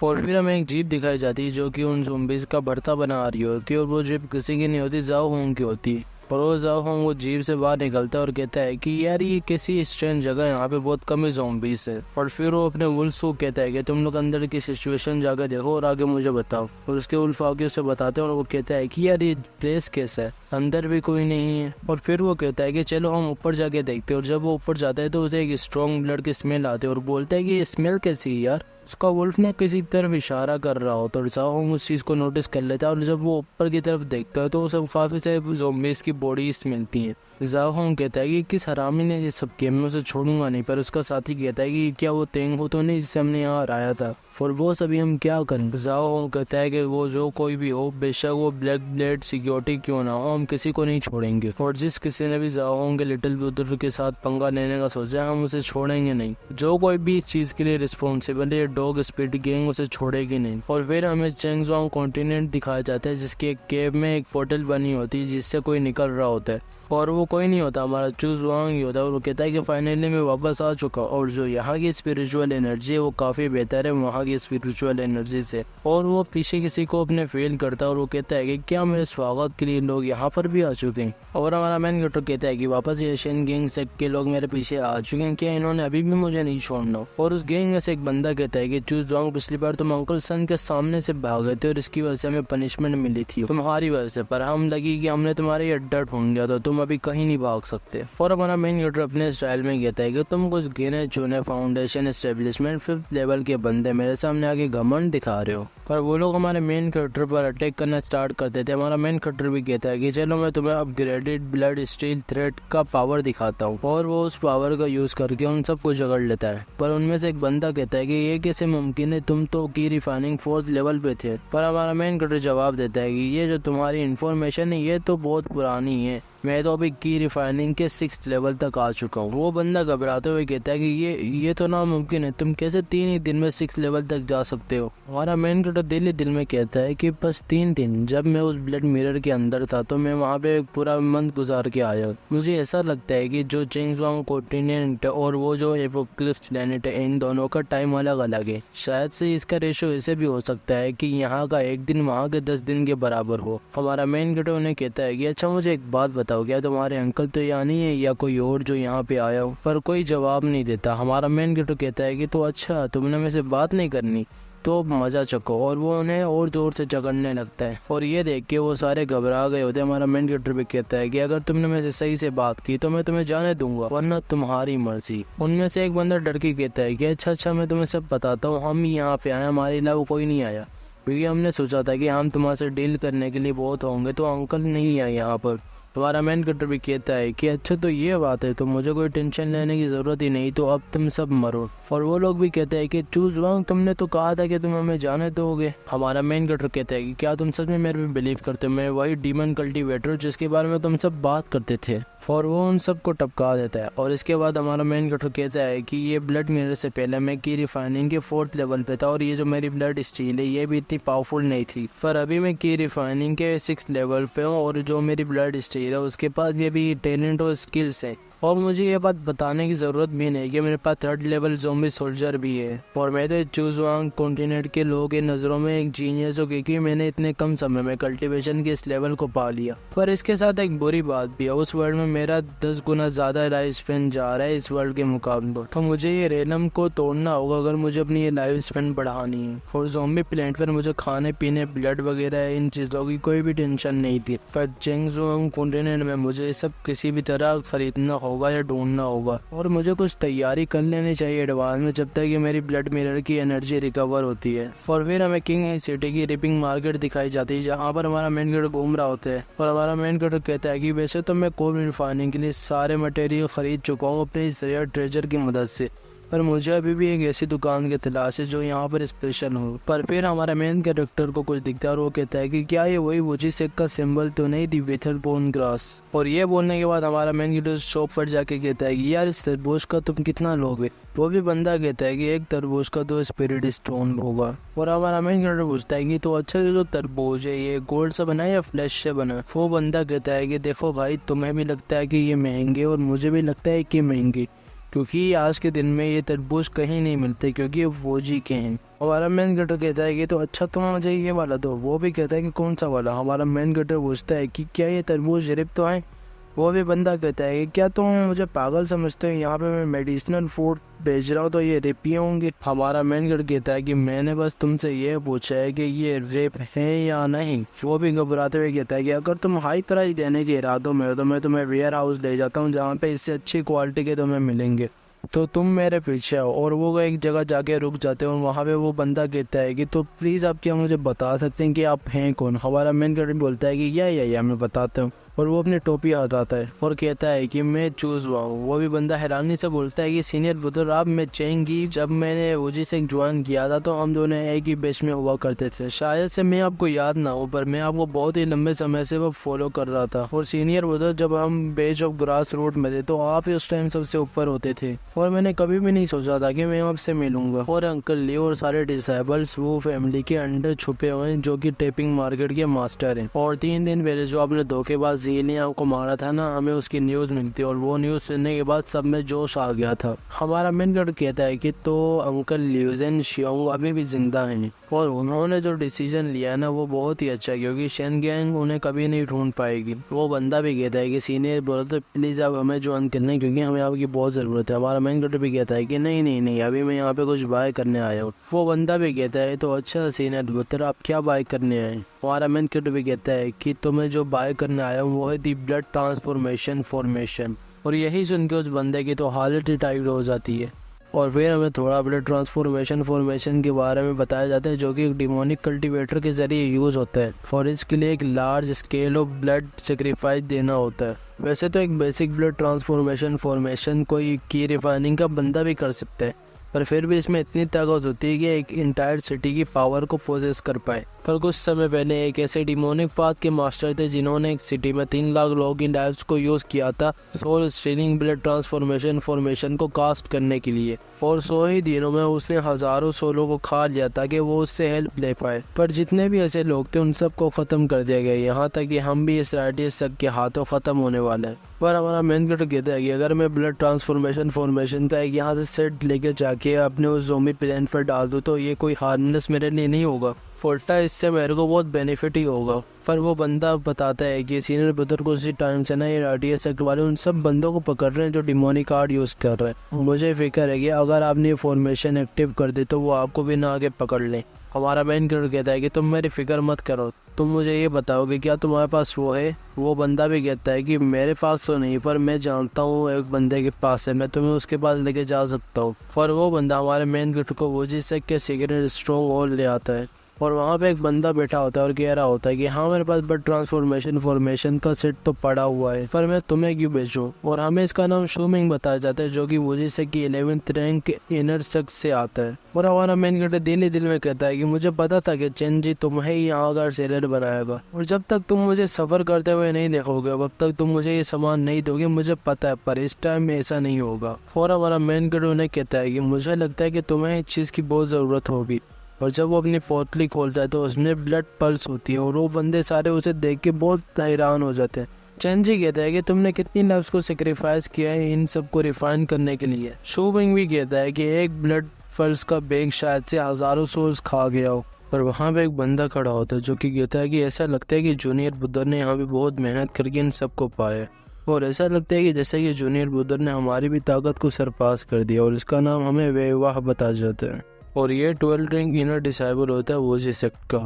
और फिर हमें एक जीप दिखाई जाती है जो कि उन ज़ॉम्बीज़ का भरता बना रही होती है और वो जीप किसी की नहीं होती, जाओ होंग की होती है। पर वो जाओ होंग वो जीप से बाहर निकलता है और कहता है कि यार ये कैसी स्ट्रेंज जगह है, यहाँ पे बहुत कम ही ज़ॉम्बीज़ है। और फिर वो अपने वुल्फ को कहता है कि तुम लोग अंदर की सिचुएशन जाकर देखो और आगे मुझे बताओ। और उसके वुल्फ आगे उसे बताते हैं और वो कहता है कि यार ये प्लेस कैसा है, अंदर भी कोई नहीं है। और फिर वो कहता है कि चलो हम ऊपर जाके देखते हैं। और जब वो ऊपर जाता है तो उसे एक स्ट्रॉन्ग ब्लड की स्मेल आती है और बोलता है कि ये स्मेल कैसी है यार। उसका वुल्फ ने किसी तरफ इशारा कर रहा हो तो जाओ होंग उस चीज़ को नोटिस कर लेता है और जब वो ऊपर की तरफ देखता है तो उसे काफ़ी सारे ज़ॉम्बीज़ की बॉडीज मिलती हैं। जाओ होंग कहता है कि किस हरामी ने ये सब किया, मैं उसे छोड़ूंगा नहीं। पर उसका साथी कहता है कि क्या वो तेंग हो तो नहीं जिससे हमने यहाँ हराया था, और वो सभी हम क्या करें। जाओ होंग कहता है कि वो जो कोई भी हो, बेशक वो ब्लैक ब्लेड सिक्योरिटी क्यों ना हो, हम किसी को नहीं छोड़ेंगे। और जिस किसी ने भी जाओ होंग के लिटिल ब्रदर के साथ पंगा लेने का सोचा हम उसे छोड़ेंगे नहीं। जो कोई भी इस चीज़ के लिए रिस्पॉन्सिबल है डॉग स्पीड गैंग उसे छोड़ेगी नहीं। और फिर हमें चेंगजुआंग कॉन्टिनेंट दिखाया जाता है जिसके एक केव में एक पोर्टल बनी होती है जिससे कोई निकल रहा होता है और वो कोई नहीं होता, हमारा चूज़वांग ही होता है। और वो कहता है कि फाइनली मैं वापस आ चुका और जो यहाँ की स्पिरिचुअल एनर्जी है वो काफ़ी बेहतर है वहाँ की स्पिरिचुअल एनर्जी से। और वो पीछे किसी को अपने फेल करता है और वो कहता है कि क्या मेरे स्वागत के लिए लोग यहाँ पर भी आ चुके हैं। और हमारा मैन कैरेक्टर कहता है कि वापस एशियन गैंग सेक्ट के लोग मेरे पीछे आ चुके हैं, क्या इन्होंने अभी भी मुझे नहीं छोड़ना। और उस गैंग में से एक बंदा कहता है कि चूज वांग, पिछली बार तुम अंकल सन के सामने से भाग गए थे और इसकी वजह से हमें पनिशमेंट मिली थी तुम्हारी वजह से, पर हम लगी कि हमने तुम्हारे अड्डा ढूंढ लिया, तो तुम अभी कहीं नहीं भाग सकते। और हमारा मेन कैरेक्टर अपने स्टाइल में कहता है कि तुम कुछ गिने चुने फाउंडेशन एस्टेब्लिशमेंट 5th लेवल के बंदे मेरे सामने आके घमंड दिखा रहे हो। पर वो लोग हमारे मेन कैरेक्टर पर अटैक करना स्टार्ट करते थे। हमारा मेन कैरेक्टर भी कहता है कि चलो मैं तुम्हें अपग्रेडेड ब्लड स्टील थ्रेड का पावर दिखाता हूँ, और वो उस पावर का यूज करके उन सबको जकड़ लेता है। पर उनमें से एक बंदा कहता है कि ये कैसे मुमकिन है, तुम तो की रिफाइनिंग 4th लेवल पे थे। पर हमारा मेन कैरेक्टर जवाब देता है कि ये जो तुम्हारी इन्फॉर्मेशन है ये तो बहुत पुरानी है, मैं तो अभी की रिफाइनिंग के 6th लेवल तक आ चुका हूँ। वो बंदा घबराते हुए कहता है कि ये तो नामुमकिन है, तुम कैसे 3 ही दिन में 6th लेवल तक जा सकते हो। हमारा मेन कैरेक्टर दिल में कहता है कि बस 3 दिन, जब मैं उस ब्लड मिरर के अंदर था तो मैं वहाँ पे पूरा मंथ गुजार के आया। मुझे ऐसा लगता है कि जो चेंगजुआंग कॉन्टिनेंट और वो जो एवोक्लिफ प्लैनेट है, इन दोनों का टाइम अलग अलग है। शायद से इसका रेशो ऐसे भी हो सकता है कि यहाँ का 1 दिन वहाँ के 10 दिन के बराबर हो। हमारा मेन कैरेक्टर उन्हें कहता है कि अच्छा मुझे एक बात बताओ, क्या तुम्हारे अंकल तो यहाँ नहीं है या कोई और जो यहाँ पे आया हो? पर कोई जवाब नहीं देता। हमारा मेन कैरेक्टर कहता है कि तो अच्छा तुमने मेरे से बात नहीं करनी, तो मजा चको, और वो उन्हें और जोर से जकड़ने लगता है। और ये देख के वो सारे घबरा गए होते हैं। हमारा मेन कैरेक्टर भी कहता है कि अगर तुमने मेरे से सही से बात की तो मैं तुम्हें जाने दूंगा, वरना तुम्हारी मर्जी। उनमें से एक बंदा डर के कहता है कि अच्छा मैं तुम्हें सब बताता हूँ, हम यहाँ पे आए, हमारे अलावा कोई नहीं आया, क्योंकि हमने सोचा था कि हम तुम्हारे डील करने के लिए बहुत होंगे, तो अंकल नहीं आए यहाँ पर। हमारा मेन कैरेक्टर भी कहता है कि अच्छा तो ये बात है, तो मुझे कोई टेंशन लेने की ज़रूरत ही नहीं, तो अब तुम सब मरो। और वो लोग भी कहते हैं कि चूज वांग, तुमने तो कहा था कि तुम हमें जाने दोगे। हमारा मेन कैरेक्टर कहता है कि क्या तुम सच में मेरे पे बिलीव करते हो, मैं वही डीमन कल्टीवेटर जिसके बारे में तुम सब बात करते थे। और वो उन सबको टपका देता है। और इसके बाद हमारा मेन कैरेक्टर कहता है कि ये ब्लड मिरर से पहले मैं की रिफाइनिंग के 4th लेवल पे था, और ये जो मेरी ब्लड स्टील है ये भी इतनी पावरफुल नहीं थी, पर अभी मैं की रिफाइनिंग के 6th लेवल पे हूँ, और जो मेरी ब्लड स्टील है उसके पास ये भी टैलेंट और स्किल्स है। और मुझे ये बात बताने की ज़रूरत भी नहीं कि मेरे पास 3rd लेवल ज़ॉम्बी सोल्जर भी है, और मैं तो चूजवांग कॉन्टिनेंट के लोगों की नज़रों में एक जीनियस हूँ, क्योंकि मैंने इतने कम समय में कल्टीवेशन के इस लेवल को पा लिया। पर इसके साथ एक बुरी बात भी है, उस वर्ल्ड में मेरा 10 गुना ज़्यादा लाइफ स्पेन जा रहा है इस वर्ल्ड के मुकाबले, तो मुझे ये रेलम को तोड़ना होगा अगर मुझे अपनी ये लाइफ स्पेन बढ़ानी है। और ज़ॉम्बी प्लेनेट पर मुझे खाने पीने, ब्लड वगैरह इन चीज़ों की कोई भी टेंशन नहीं थी, पर चेंगजुआंग कॉन्टिनेंट में मुझे सब किसी भी तरह खरीदना होगा या ढूंढना होगा, और मुझे कुछ तैयारी कर लेनी चाहिए एडवांस में, जब तक ये मेरी ब्लड मिरर की एनर्जी रिकवर होती है। और फिर हमें किंग ही सिटी की रिपिंग मार्केट दिखाई जाती है, जहाँ पर हमारा मेन कैरेक्टर घूम रहा होता है। और हमारा मेन कैरेक्टर कहता है कि वैसे तो मैं कोल रिफाइनिंग के लिए सारे मटेरियल खरीद चुका हूँ अपने इस रेयर ट्रेजर की मदद से, पर मुझे अभी भी एक ऐसी दुकान की तलाश है जो यहाँ पर स्पेशल हो। पर फिर हमारा मेन कैरेक्टर को कुछ दिखता है, और वो कहता है कि क्या ये वही वुजी सेक का सिंबल तो नहीं, दी विथर बोन ग्रास। और ये बोलने के बाद हमारा मेन कैरेक्टर शॉप पर जाके कहता है कि यार इस तरबूज का तुम कितना लोगे? वो भी बंदा कहता है कि एक तरबूज का 2 स्पिरिट स्टोन होगा। और हमारा मेन कैरेक्टर पूछता है कि तो अच्छा ये जो तरबूज है ये गोल्ड से बना है या फ्लैश से बना है? वो बंदा कहता है कि देखो भाई, तुम्हें भी लगता है कि ये महंगे और मुझे भी लगता है कि महंगे, क्योंकि आज के दिन में ये तरबूज कहीं नहीं मिलते, क्योंकि ये वोजी के हैं। हमारा मेन कैरेक्टर कहता है कि तो अच्छा तुम मुझे ये वाला दो। वो भी कहता है कि कौन सा वाला? हमारा मेन कैरेक्टर पूछता है कि क्या ये तरबूज रिप तो है? वो भी बंदा कहता है कि क्या तुम मुझे पागल समझते हो, यहाँ पे मैं मेडिसिनल फूड भेज रहा हूँ तो ये रेप ही होंगे? हमारा मेन कैरेक्टर कहता है कि मैंने बस तुमसे ये पूछा है कि ये रेप है या नहीं। वो भी घबराते हुए कहता है कि अगर तुम हाई प्राइस देने के इरादों में हो तो मैं तुम्हें वेयर हाउस ले जाता हूँ, जहाँ पे इससे अच्छी क्वालिटी के तुम्हें मिलेंगे, तो तुम मेरे पीछे आओ। और वो एक जगह जाके रुक जाते हैं, और वहाँ पे वो बंदा कहता है कि तो प्लीज़ आप क्या मुझे बता सकते हैं कि आप हैं कौन? हमारा मेन कैरेक्टर बोलता है कि या मैं बताता हूँ। और वो अपनी टोपी हटाता है और कहता है कि मैं चूज हुआ हूँ। वो भी बंदा हैरानी से बोलता है कि सीनियर ब्रदर आप, मैं चेंगी, जब मैंने ओजी से ज्वाइन किया था तो हम दोनों एक ही बैच में हुआ करते थे। शायद से मैं आपको याद ना हो, पर मैं आपको बहुत ही लंबे समय से वो फॉलो कर रहा था। और सीनियर ब्रदर, जब हम बैच ऑफ ग्रास रूट में थे तो आप ही उस टाइम सबसे ऊपर होते थे, और मैंने कभी भी नहीं सोचा था कि मैं आपसे मिलूंगा। और अंकल ली और सारे डिसेबल्स वो फैमिली के अंडर छुपे हुए हैं, जो कि टेपिंग मार्केट के मास्टर हैं। और 3 दिन पहले जो आपने धोखेबाज एलियन को मारा था ना, हमें उसकी न्यूज़ मिली थी और वो न्यूज़ सुनने के बाद सब में जोश आ गया था। हमारा मेन कैरेक्टर कहता है कि तो अंकल ल्यूजेन शियोंग अभी भी जिंदा हैं और उन्होंने जो डिसीजन लिया है ना वो बहुत ही अच्छा है, क्योंकि शेन गैंग उन्हें कभी नहीं ढूंढ पाएगी। वो बंदा भी कहता है कि सीनियर बोलते प्लीज़ आप हमें ज्वाइन कर लें क्योंकि हमें आपकी बहुत ज़रूरत है। हमारा मेन कैरेक्टर भी कहता है कि नहीं नहीं नहीं, अभी मैं यहाँ पे कुछ बाय करने आया हूँ। वो बंदा भी कहता है तो अच्छा सीनियर बोलते आप क्या बाय करने आए। हमारा मेन कैरेक्टर भी कहता है कि तुम्हें जो बाय करने आया हूँ वो है दी ब्लड ट्रांसफॉर्मेशन फॉर्मेशन। और यही सुन के उस बंदे की तो हालत ही टाइट हो जाती है। और फिर हमें थोड़ा ब्लड ट्रांसफॉर्मेशन फॉर्मेशन के बारे में बताया जाता है, जो कि एक डिमोनिक कल्टीवेटर के जरिए यूज़ होता है। और इसके लिए एक large scale of blood sacrifice देना होता है। वैसे तो एक बेसिक ब्लड ट्रांसफॉर्मेशन फॉर्मेशन कोई की रिफाइनिंग का बंदा भी कर सकता है, पर फिर भी इसमें इतनी ताकत होती है कि एक इंटायर सिटी की पावर को पोजेस कर पाए। पर कुछ समय पहले एक ऐसे डिमोनिक पाथ के मास्टर थे जिन्होंने एक सिटी में 3 लाख लोगों की लाइव्स को यूज़ किया था soul stealing blood transformation formation को कास्ट करने के लिए। और 100 ही दिनों में उसने हज़ारों सोलों को खा लिया ताकि वो उससे हेल्प ले पाए। पर जितने भी ऐसे लोग थे उन सबको ख़त्म कर दिया गया, यहाँ तक कि हम भी इस आर्टिस्ट सब के हाथों ख़त्म होने वाले हैं। पर हमारा मेन कैरेक्टर कहता है कि अगर मैं ब्लड ट्रांसफॉर्मेशन फॉर्मेशन का एक यहाँ से सेट लेके जाके अपने उस ज़ोंबी प्लेन पर डाल दूँ तो ये कोई हार्मलेस मेरे लिए नहीं होगा, उल्टा इससे मेरे को बहुत बेनिफिट ही होगा। पर वो बंदा बताता है कि सीनियर ब्रदर को उसी टाइम से ना ये आरटीएस सेक्टर वाले उन सब बंदों को पकड़ रहे हैं जो डिमोनिक कार्ड यूज़ कर रहे हैं। मुझे फिक्र है कि अगर आपने ये फॉर्मेशन एक्टिव कर दी तो वो आपको भी ना आगे पकड़ लें। हमारा मेन कैरेक्टर कहता है कि तुम मेरी फिक्र मत करो, तुम मुझे ये बताओ कि क्या तुम्हारे पास वो है। वो बंदा भी कहता है कि मेरे पास तो नहीं, पर मैं जानता हूँ एक बंदे के पास है, मैं तुम्हें उसके पास लेके जा सकता हूँ। पर वो बंदा हमारे मेन कैरेक्टर को वो जिस के सीक्रेट स्ट्रॉन्ग होल्ड ले आता है और वहाँ पे एक बंदा बैठा होता है और कह रहा होता है कि हाँ मेरे पास ब्लड ट्रांसफॉर्मेशन फॉर्मेशन का सेट तो पड़ा हुआ है, पर मैं तुम्हें क्यों बेचूं। और हमें इसका नाम शूमिंग बताया जाता है जो कि वो जिससे कि 11th रैंक इनर सेक्स से आता है। और हमारा मेन कैरेक्टर दिल ही दिल में कहता है कि मुझे पता था कि चेन जी तुम्हें ही यहाँ का सेलर बनाएगा और जब तक तुम मुझे सफ़र करते हुए नहीं देखोगे तब तक तुम मुझे ये सामान नहीं दोगे, मुझे पता है, पर इस टाइम में ऐसा नहीं होगा। और हमारा मेन कैरेक्टर उन्हें कहता है कि मुझे लगता है कि तुम्हें इस चीज़ की बहुत ज़रूरत होगी। और जब वो अपनी पोटली खोलता है तो उसमें ब्लड पल्स होती है और वो बंदे सारे उसे देख के बहुत हैरान हो जाते हैं। चेन जी कहता है कि तुमने कितनी लाइव्स को सेक्रीफाइस किया है इन सब को रिफाइन करने के लिए। शूबिंग भी कहता है कि एक ब्लड पल्स का बैग शायद से हज़ारों सोल्स खा गया हो। पर वहाँ पे एक बंदा खड़ा होता है जो कि कहता है कि ऐसा लगता है कि जूनियर बुद्धर ने यहाँ पे बहुत मेहनत करके इन सबको पाया और ऐसा लगता है कि जैसे कि जूनियर बुद्धर ने हमारी भी ताकत को सरपास कर दिया और इसका नाम हमें वेवाह बता जाता है। और ये 12 रैंक इनर डिसेबल होता है वो जी सेक्ट का।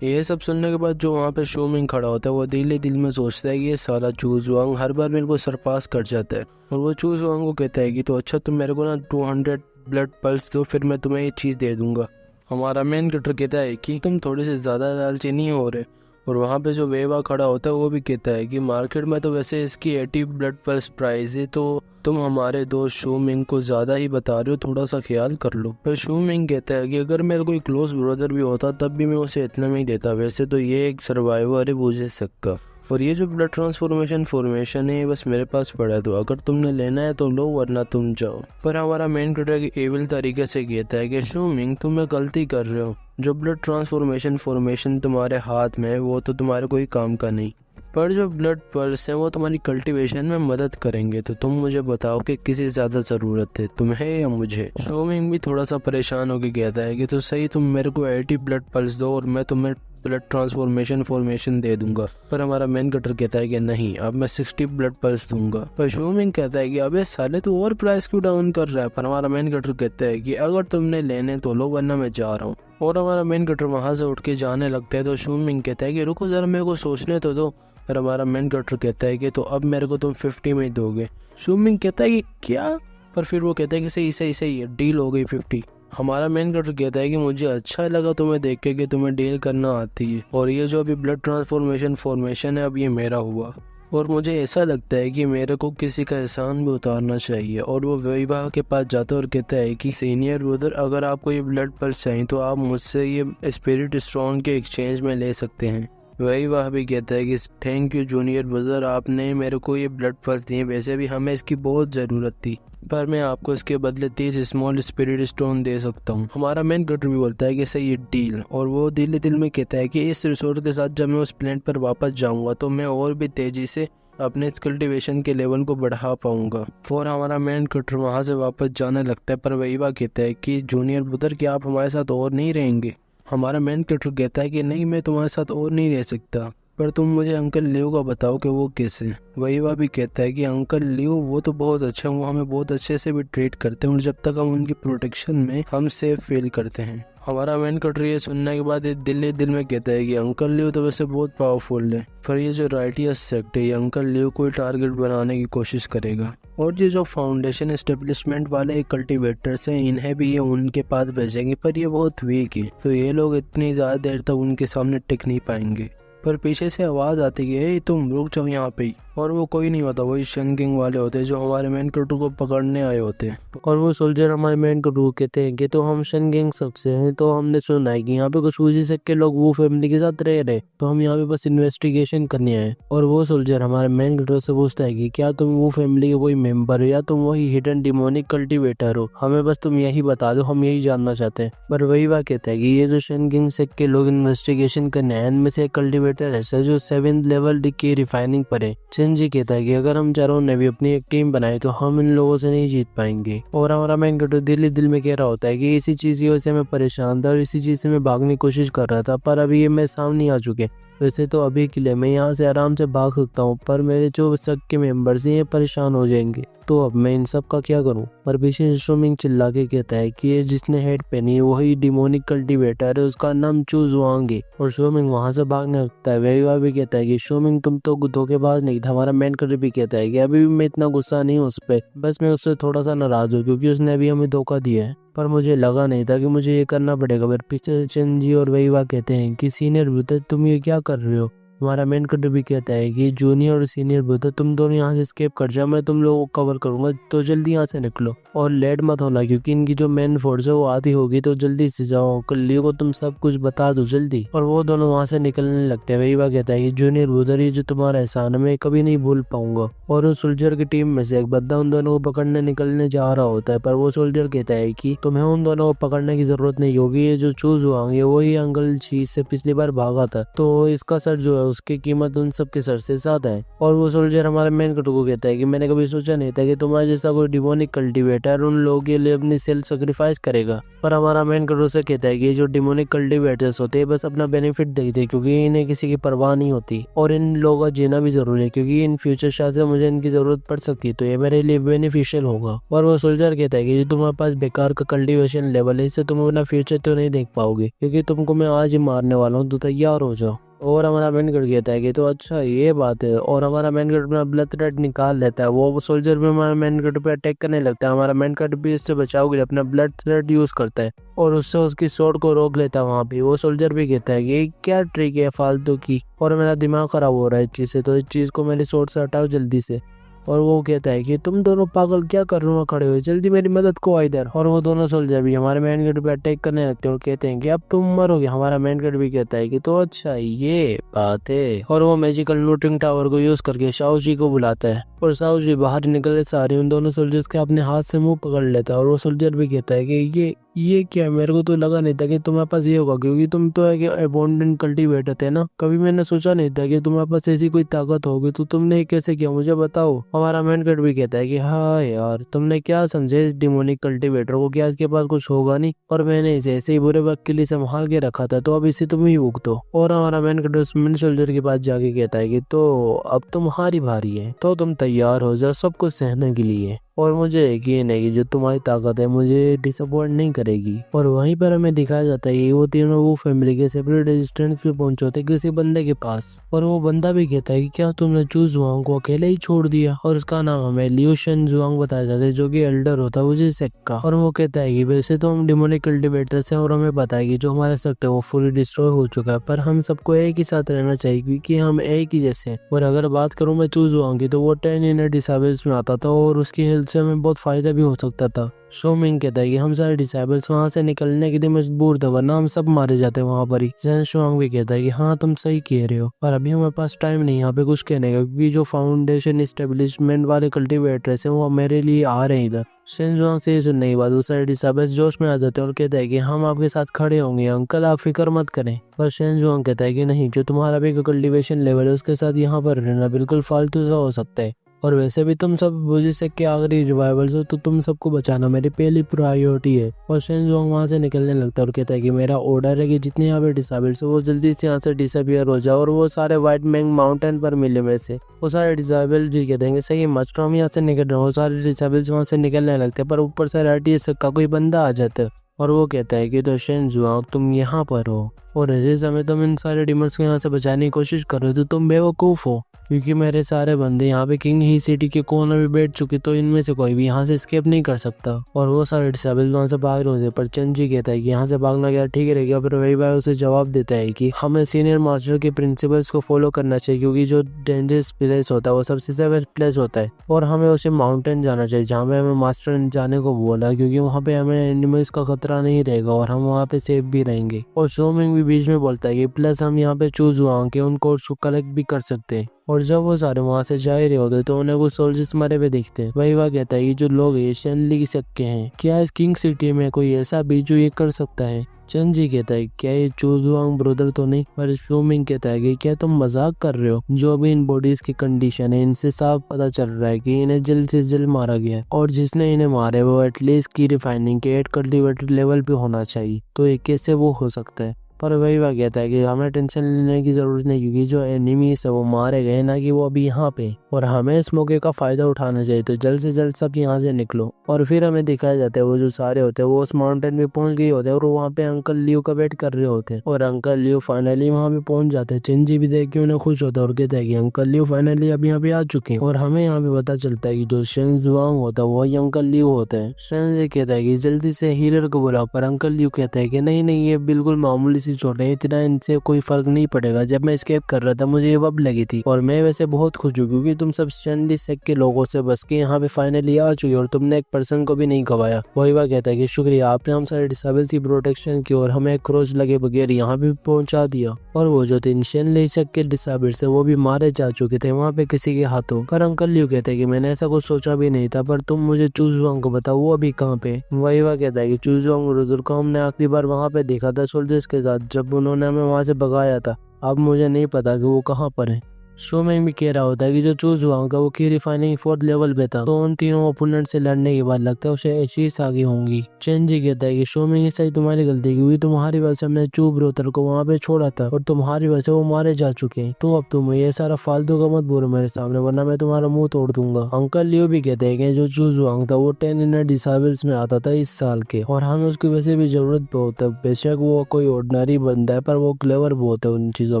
ये सब सुनने के बाद जो वहाँ पे शूमिंग खड़ा होता है वो दिल ही दिल में सोचता है कि ये साला चूजवांग हर बार मेरे को सरपास कर जाता है। और वो चूजवांग को कहता है कि तो अच्छा तुम मेरे को ना 200 ब्लड पल्स दो, फिर मैं तुम्हें ये चीज़ दे दूंगा। हमारा मेन कैरेक्टर कहता है कि तुम थोड़े से ज़्यादा लालची नहीं हो रहे। और वहाँ पे जो वेवा खड़ा होता है वो भी कहता है कि मार्केट में तो वैसे इसकी 80 ब्लड पल्स प्राइस है, तो तुम हमारे दोस्त शूमिंग को ज़्यादा ही बता रहे हो, थोड़ा सा ख्याल कर लो। पर शूमिंग कहता है कि अगर मेरा कोई क्लोज ब्रदर भी होता तब भी मैं उसे इतना में ही देता, वैसे तो ये एक सर्वाइवर है मुझे सकता। और ये जो ब्लड ट्रांसफॉर्मेशन फॉर्मेशन है बस मेरे पास पड़ा है, तो अगर तुमने लेना है तो लो वरना तुम जाओ। पर हमारा मेन कैरेक्टर एविल तरीके से कहता है कि शूमिंग तुम गलती कर रहे हो, जो ब्लड ट्रांसफॉर्मेशन फॉर्मेशन तुम्हारे हाथ में है वो तो तुम्हारे कोई काम का नहीं, पर जो ब्लड पल्स है वो तुम्हारी कल्टीवेशन में मदद करेंगे। तो तुम मुझे बताओ कि किसी ज़्यादा ज़रूरत है, तुम्हें या मुझे। शूमिंग भी थोड़ा सा परेशान होकर कहता है कि तो सही तुम मेरे को 80 ब्लड पल्स दो और मैं तुम्हें ब्लड ट्रांसफॉर्मेशन फॉर्मेशन दे दूंगा। पर हमारा मेन कैरेक्टर कहता है कि नहीं, अब मैं 60 ब्लड पल्स दूंगा। पर शूमिंग कहता है कि अबे साले तू और प्राइस क्यों डाउन कर रहा है। पर हमारा मेन कैरेक्टर कहता है कि अगर तुमने लेने तो लो वरना मैं जा रहा हूँ। और हमारा मेन कैरेक्टर वहाँ से उठ के जाने लगता है तो शूमिंग कहता है कि रुको जरा मेरे को सोचने तो दो। पर हमारा मेन कैरेक्टर कहता है कि तो अब मेरे को तुम 50 में ही दोगे। शूमिंग कहता है कि क्या, पर फिर वो कहता है कि सही सही सही है, डील हो गई 50। हमारा मेन कैरेक्टर कहता है कि मुझे अच्छा लगा तुम्हें देख के कि तुम्हें डील करना आती है और ये जो अभी ब्लड ट्रांसफॉर्मेशन फॉर्मेशन है अब ये मेरा हुआ और मुझे ऐसा लगता है कि मेरे को किसी का एहसान भी उतारना चाहिए। और वो विवाह के पास जाता है और कहता है कि सीनियर ब्रदर अगर आपको ये ब्लड पल्स चाहिए तो आप मुझसे ये स्पिरिट स्टोन के एक्सचेंज में ले सकते हैं। विवाह भी कहता है कि थैंक यू जूनियर ब्रदर, आपने मेरे को ये ब्लड पल्स दिए, वैसे भी हमें इसकी बहुत ज़रूरत थी। पर मैं आपको इसके बदले 30 स्मॉल स्पिरिट स्टोन दे सकता हूँ। हमारा मेन कैरेक्टर भी बोलता है कि सही डील, और वो दिल ही दिल में कहता है कि इस रिसोर्ट के साथ जब मैं उस प्लेनेट पर वापस जाऊंगा तो मैं और भी तेजी से अपने कल्टीवेशन के लेवल को बढ़ा पाऊंगा। और हमारा मेन कैरेक्टर वहाँ से वापस जाने लगता है, पर वहीवा कहता है कि जूनियर ब्रदर, क्या आप हमारे साथ और नहीं रहेंगे? हमारा मेन कैरेक्टर कहता है कि नहीं, मैं तुम्हारे साथ और नहीं रह सकता, पर तुम मुझे अंकल लियो का बताओ कि वो कैसे। वहीवा भी कहता है कि अंकल लियो वो तो बहुत अच्छे हैं, वो हमें बहुत अच्छे से भी ट्रीट करते हैं और जब तक हम उनकी प्रोटेक्शन में हम सेफ फील करते हैं। हमारा मेन कैरेक्टर ये सुनने के बाद दिल में कहता है कि अंकल लियो तो वैसे बहुत पावरफुल है, पर ये जो राइटियस सेक्ट है ये अंकल लियो को टारगेट बनाने की कोशिश करेगा। और ये जो फाउंडेशन एस्टेब्लिशमेंट वाले कल्टीवेटर्स हैं इन्हें भी ये उनके पास भेजेंगे, पर ये बहुत वीक है, तो ये लोग इतनी ज़्यादा देर तक उनके सामने टिक नहीं पाएंगे। पर पीछे से आवाज़ आती है, तुम रुक जाओ यहाँ पे ही। और वो कोई नहीं होता, वही शन किंग वाले होते हैं जो हमारे मेन कैरेक्टर को पकड़ने आए होते हैं। और वो सोल्जर हमारे मेन कैरेक्टर को कहते हैं कि तो हम शन किंग सबसे हैं, तो हमने सुना है कि यहाँ पे कुछ वूजी सेक्ट के लोग वो फैमिली के साथ रह रहे, तो हम यहाँ पे बस इन्वेस्टिगेशन करने आए। और वो सोल्जर हमारे मेन कैरेक्टर से पूछता है कि क्या तुम वो फैमिली के कोई मेंबर हो या तुम वही हिडन डिमोनिक कल्टीवेटर हो, हमें बस तुम यही बता दो, हम यही जानना चाहते हैं। पर वही बात कहता है कि ये जो शन किंग सेक्ट के लोग इन्वेस्टिगेशन करने आए इनमें से एक कल्टीवेटर ऐसा जो 7th लेवल की रिफाइनिंग पर है। चिनजी कहता है कि अगर हम चारों ने भी अपनी एक टीम बनाई तो हम इन लोगों से नहीं जीत पाएंगे। और हमारा मेन कैरेक्टर दिल में कह रहा होता है कि इसी चीज की वजह से मैं परेशान था और इसी चीज से मैं भागने की कोशिश कर रहा था, पर अभी ये मैं सामने आ चुके। वैसे तो अभी के लिए मैं यहाँ से आराम से भाग सकता हूँ, पर मेरे जो सब के मेंबर्स हैं ये परेशान हो जाएंगे, तो अब मैं इन सब का क्या करूँ। पर पीछे शोमिंग चिल्ला के कहता है कि ये जिसने हेड पहनी है वही डिमोनिक कल्टीवेटर है, उसका नाम चू जुआंग है। और शोमिंग वहाँ से भागने लगता है। वेवा भी कहता है कि शोमिंग तुम तो धोखेबाज नहीं था। हमारा मेन कैरेक्टर भी कहता है कि अभी भी मैं इतना गुस्सा नहीं हूँ उस पर, बस मैं उससे थोड़ा सा नाराज हूँ क्योंकि उसने अभी हमें धोखा दिया है, पर मुझे लगा नहीं था कि मुझे ये करना पड़ेगा। पर पीछे चंजी और वेवा कहते हैं कि सीनियर ब्रदर तुम ये क्या कर रहे हो। हमारा मेन कैरेक्टर भी कहता है कि जूनियर और सीनियर ब्रदर तुम दोनों यहाँ से एस्केप कर जाओ, मैं तुम लोगों को कवर करूंगा, तो जल्दी यहाँ से निकलो और लेट मत होना क्योंकि इनकी जो मेन फोर्स है वो आधी होगी, तो जल्दी से जाओ, कल्लियों को तुम सब कुछ बता दो जल्दी। और वो दोनों वहाँ से निकलने लगते हैं। वही बात कहता है कि जूनियर ब्रदर ये जो तुम्हारा एहसान है मैं कभी नहीं भूल पाऊंगा। और उस सोल्जर की टीम में से एक बंदा उन दोनों को पकड़ने निकलने जा रहा होता है, पर वो सोल्जर कहता है कि तुम्हें उन दोनों को पकड़ने की जरूरत नहीं होगी, ये जो चूज हुआ वही अंकल चीज से पिछली बार भागा था, तो इसका सर जो है उसकी कीमत उन सब के सर से ज्यादा है। और वो सोल्जर हमारे मेन कैरेक्टर को कहता है कि मैंने कभी सोचा नहीं था कि तुम्हारे जैसा कोई डिमोनिक कल्टीवेटर उन लोगों के लिए अपनी सेल्फ सेक्रीफाइस करेगा। पर हमारा मेन कैरेक्टर से कहता है कि ये जो डिमोनिक कल्टीवेटर्स होते हैं बस अपना बेनिफिट देखते हैं क्योंकि इन्हें किसी की परवाह नहीं होती, और इन लोगों का जीना भी जरूरी है क्योंकि इन फ्यूचर शायद से मुझे इनकी जरूरत पड़ सकती है, तो ये मेरे लिए बेनिफिशियल होगा। और वो सोल्जर कहता है कि जो तुम्हारे पास बेकार का कल्टीवेशन लेवल है इससे तुम अपना फ्यूचर तो नहीं देख पाओगे क्योंकि तुमको मैं आज ही मारने वाला हूँ, तो तैयार हो जाओ। और हमारा मेन कैरेक्टर कहता है कि तो अच्छा ये बात है, और हमारा मेन कैरेक्टर अपना ब्लड थ्रेड निकाल लेता है। वो सोल्जर भी हमारा मेन कैरेक्टर पे अटैक करने लगता है। हमारा मेन कैरेक्टर भी इससे बचाव के लिए अपना ब्लड थ्रेड यूज करता है और उससे उसकी शॉट को रोक लेता है वहाँ पे। वो सोल्जर भी कहता है कि क्या ट्रिक है फालतू की, और मेरा दिमाग खराब हो रहा है इस चीज से, तो इस चीज को मेरे शॉट से हटाओ जल्दी से। और वो कहता है कि तुम दोनों पागल क्या कर रहे हो खड़े हुए, जल्दी मेरी मदद को इधर। और वो दोनों सोल्जर भी हमारे मेन कैरेक्टर पे अटैक करने लगते हैं और कहते हैं कि अब तुम मरोगे। हमारा मेन कैरेक्टर भी कहता है कि तो अच्छा ये बात है, और वो मैजिकल लूटिंग टावर को यूज करके शाओ जी को बुलाता है और शाओ जी बाहर निकले सारे उन दोनों सोल्जर्स के अपने हाथ से मुंह पकड़ लेता है। और वो सोल्जर भी कहता है कि ये क्या, मेरे को तो लगा नहीं था कि तुम्हारे पास ये होगा क्योंकि तुम तो अबंडेंट कल्टीवेटर थे ना, कभी मैंने सोचा नहीं था कि तुम्हारे पास ऐसी कोई ताकत होगी, तो तुमने कैसे किया मुझे बताओ। हमारा मेन कैरेक्टर भी कहता है कि हाँ यार तुमने क्या समझे इस डिमोनिक कल्टीवेटर को, क्या इसके पास कुछ होगा नहीं, और मैंने इसे ऐसे ही बुरे वक्त के लिए संभाल के रखा था, तो अब इसे तुम ही भुगतो। और हमारा मेन कैरेक्टर मेन सोल्जर के पास जाके कहता है कि तो अब तुम्हारी बारी है, तो तुम तैयार हो जाओ सब कुछ सहने के लिए, और मुझे यकीन है कि जो तुम्हारी ताकत है मुझे डिसअपॉइंट नहीं करेगी। और वहीं पर हमें दिखाया जाता है कि वो तीनों वो फैमिली के सेपरेट रेजिस्टेंस पे पहुंचे होते किसी बंदे के पास, और वो बंदा भी कहता है कि क्या तुमने चू जुआंग को अकेले ही छोड़ दिया। और उसका नाम हमें लियो शन जुआंग बताया जाता है जो कि एल्डर होता है उसी सेक्ट का। और वो कहता है कि वैसे तो हम डिमोनिक कल्टीवेटर्स हैं और हमें पता है कि जो हमारा सेक्ट है वो फुली डिस्ट्रॉय हो चुका है, पर हम सबको एक ही साथ रहना चाहिए क्योंकि हम एक ही जैसे हैं। और अगर बात करूँ मैं चू जुआंग की, तो वो 10 यूनिट डिसेबल्स में आता था और उसकी हेल्थ से हमें बहुत फायदा भी हो सकता था। शो मिंग कहता है कि हम सारे डिसेबल्स वहाँ से निकलने के लिए मजबूर थे, वरना हम सब मारे जाते वहाँ पर ही। जेन शुआंग भी कहता है कि हाँ तुम सही कह रहे हो, पर अभी हमारे पास टाइम नहीं यहाँ पे कुछ कहने का, क्योंकि जो फाउंडेशन एस्टेब्लिशमेंट वाले कल्टीवेटर्स हैं वो मेरे लिए आ रहे हैं इधर। शेन जुआंग से सुनने के बाद दूसरे डिसेबल्स जोश में आ जाते हैं और कहते हैं कि हम आपके साथ खड़े होंगे अंकल, आप फिक्र मत करें। पर शेन जुआंग कहता है कि नहीं, जो तुम्हारा भी कल्टीवेशन लेवल है उसके साथ यहाँ पर रहना बिल्कुल फालतू सा हो सकता है, और वैसे भी तुम सब बुजिसेक के आखिरी रिवाइवल्स हो, तो तुम सबको बचाना मेरी पहली प्रायोरिटी है। और शेन जुआंग वहाँ से निकलने लगता है और कहता है कि मेरा ऑर्डर है कि जितने यहाँ पे डिसेबल्स हो वो जल्दी से यहाँ से डिसअपियर हो जाओ, और वो सारे व्हाइट मैंग माउंटेन पर मिले में से वो सारे डिसेबल्स भी कहते हैं सही मास्टर हम यहाँ से निकल रहे हैं। वो सारे डिसेबल्स वहाँ से निकलने लगते हैं, पर ऊपर से RTS का कोई बंदा आ जाता है और वो कहता है कि तो शेन जुआंग तुम यहाँ पर हो, और ऐसे समय तुम इन सारे डिमंस को यहाँ से बचाने की कोशिश कर रहे हो, तो तुम बेवकूफ़ हो, क्योंकि मेरे सारे बंदे यहाँ पे किंग ही सिटी के कोने में बैठ चुके, तो इनमें से कोई भी यहाँ से एस्केप नहीं कर सकता। और वो सारे डिसेबल्स वहाँ से भाग रहे होते, पर चंजी कहता है कि यहाँ से भागना क्या ठीक रहेगा। फिर वही बार उसे जवाब देता है कि हमें सीनियर मास्टर के प्रिंसिपल्स को फॉलो करना चाहिए, क्योंकि जो डेंजरस प्लेस होता है वो सबसे सेफ प्लेस होता है, और हमें उसे माउंटेन जाना चाहिए जहाँ पे हमें मास्टर ने जाने को बोला, क्योंकि वहाँ पे हमें एनिमल्स का खतरा नहीं रहेगा और हम वहाँ पे सेफ भी रहेंगे। और शो मिंग भी बीच में बोलता है कि प्लस हम यहाँ पे चूज हुआ के उन कोड्स को कलेक्ट भी कर सकते हैं। और जब वो सारे वहाँ से जा ही रहे होते तो उन्हें कुछ सोल्जर्स मरे हुए दिखते हैं। वही वह कहता है कि जो लोग एशियन लीग सकते हैं, क्या किंग सिटी में कोई ऐसा भी जो ये कर सकता है। चंजी कहता है क्या ये चूजुआंग ब्रदर तो नहीं। पर शो मिंग कहता है कि क्या तुम मजाक कर रहे हो, जो भी इन बॉडीज की कंडीशन है इनसे साफ पता चल रहा है कि इन्हें जल्द से जल्द मारा गया है, और जिसने इन्हें मारे वो एटलीस्ट की रिफाइनिंग के 8 कल्टीवेटर लेवल पे होना चाहिए, तो ये कैसे वो हो सकता है। पर वही वह कहता है कि हमें टेंशन लेने की जरूरत नहीं, क्योंकि जो एनिमीज है वो मारे गए ना कि वो अभी यहाँ पे, और हमें इस मौके का फायदा उठाना चाहिए, तो जल्द से जल्द सब यहाँ से निकलो। और फिर हमें दिखाया जाता है वो जो सारे होते हैं वो उस माउंटेन पे पहुंच गए होते हैं, और वहाँ पे अंकल लियो का वेट कर रहे होते हैं, और अंकल लियो फाइनली वहाँ पे पहुंच जाते हैं। चिंजी भी देख के उन्हें खुश होता है और कहता है कि अंकल लियो फाइनली अब यहाँ पे आ चुके हैं। और हमें यहाँ पे पता चलता है कि जो शेन जुआंग होता है वही अंकल लियो होता है। शेन कहता है कि जल्दी से हीलर को बुलाओ, पर अंकल लियो कहता है कि नहीं ये बिल्कुल मामूली सी चोट है, इतना इनसे कोई फर्क नहीं पड़ेगा। जब मैं एस्केप कर रहा था मुझे ये वब लगी थी, और मैं वैसे बहुत खुश हूँ क्योंकि तुम सब स्टैनली सेक के लोगों से बच के यहाँ पे फाइनली आ चुके और तुमने एक पर्सन को भी नहीं गवाया। वही वह कहता है कि शुक्रिया, आपने हम सारे डिसेबल्स की प्रोटेक्शन की और हमें क्रोच लगे बगैर यहाँ पे पहुंचा दिया। और वो जो 3 स्टैनली सेक के डिसेबल्स है वो भी मारे जा चुके थे वहाँ पे किसी के हाथों। पर अंकल लियो कहते हैं कि मैंने ऐसा कुछ सोचा भी नहीं था, पर तुम मुझे चूजुआंग को बताओ वो अभी कहाँ पे। वही वह कहता है कि चूजुआंग ब्रदर को हमने आखिरी बार वहाँ पे देखा था सोल्जर्स के साथ, जब उन्होंने हमें वहाँ से भगाया था। अब मुझे नहीं पता कि वो कहाँ पर है। शो में भी कह रहा होता है कि जो चूज हुआ होगा वो की रिफाइनिंग 4th लेवल पे था, तो उन तीनों ओपोनेंट से लड़ने के बाद लगता है उसे एशीज आगे होंगी। चेंजी कहता है कि शो में ये सही तुम्हारी गलती क्योंकि तुम्हारी वजह से हमने चू ब्रोथर को वहाँ पे छोड़ा था और तुम्हारी वजह से वो मारे जा चुके हैं, तो अब तुम ये सारा फालतू का मत बोलो मेरे सामने, वरना मैं तुम्हारा मुंह तोड़ दूंगा। अंकल लियो भी कहते हैं कि जो चूज हुआ था वो 10 इनर डिसेबल्स में आता था इस साल के, और हमें उसकी वैसे भी जरूरत बहुत है। बेशक वो कोई ऑर्डिनरी बंदा है पर वो क्लेवर बहुत है उन चीजों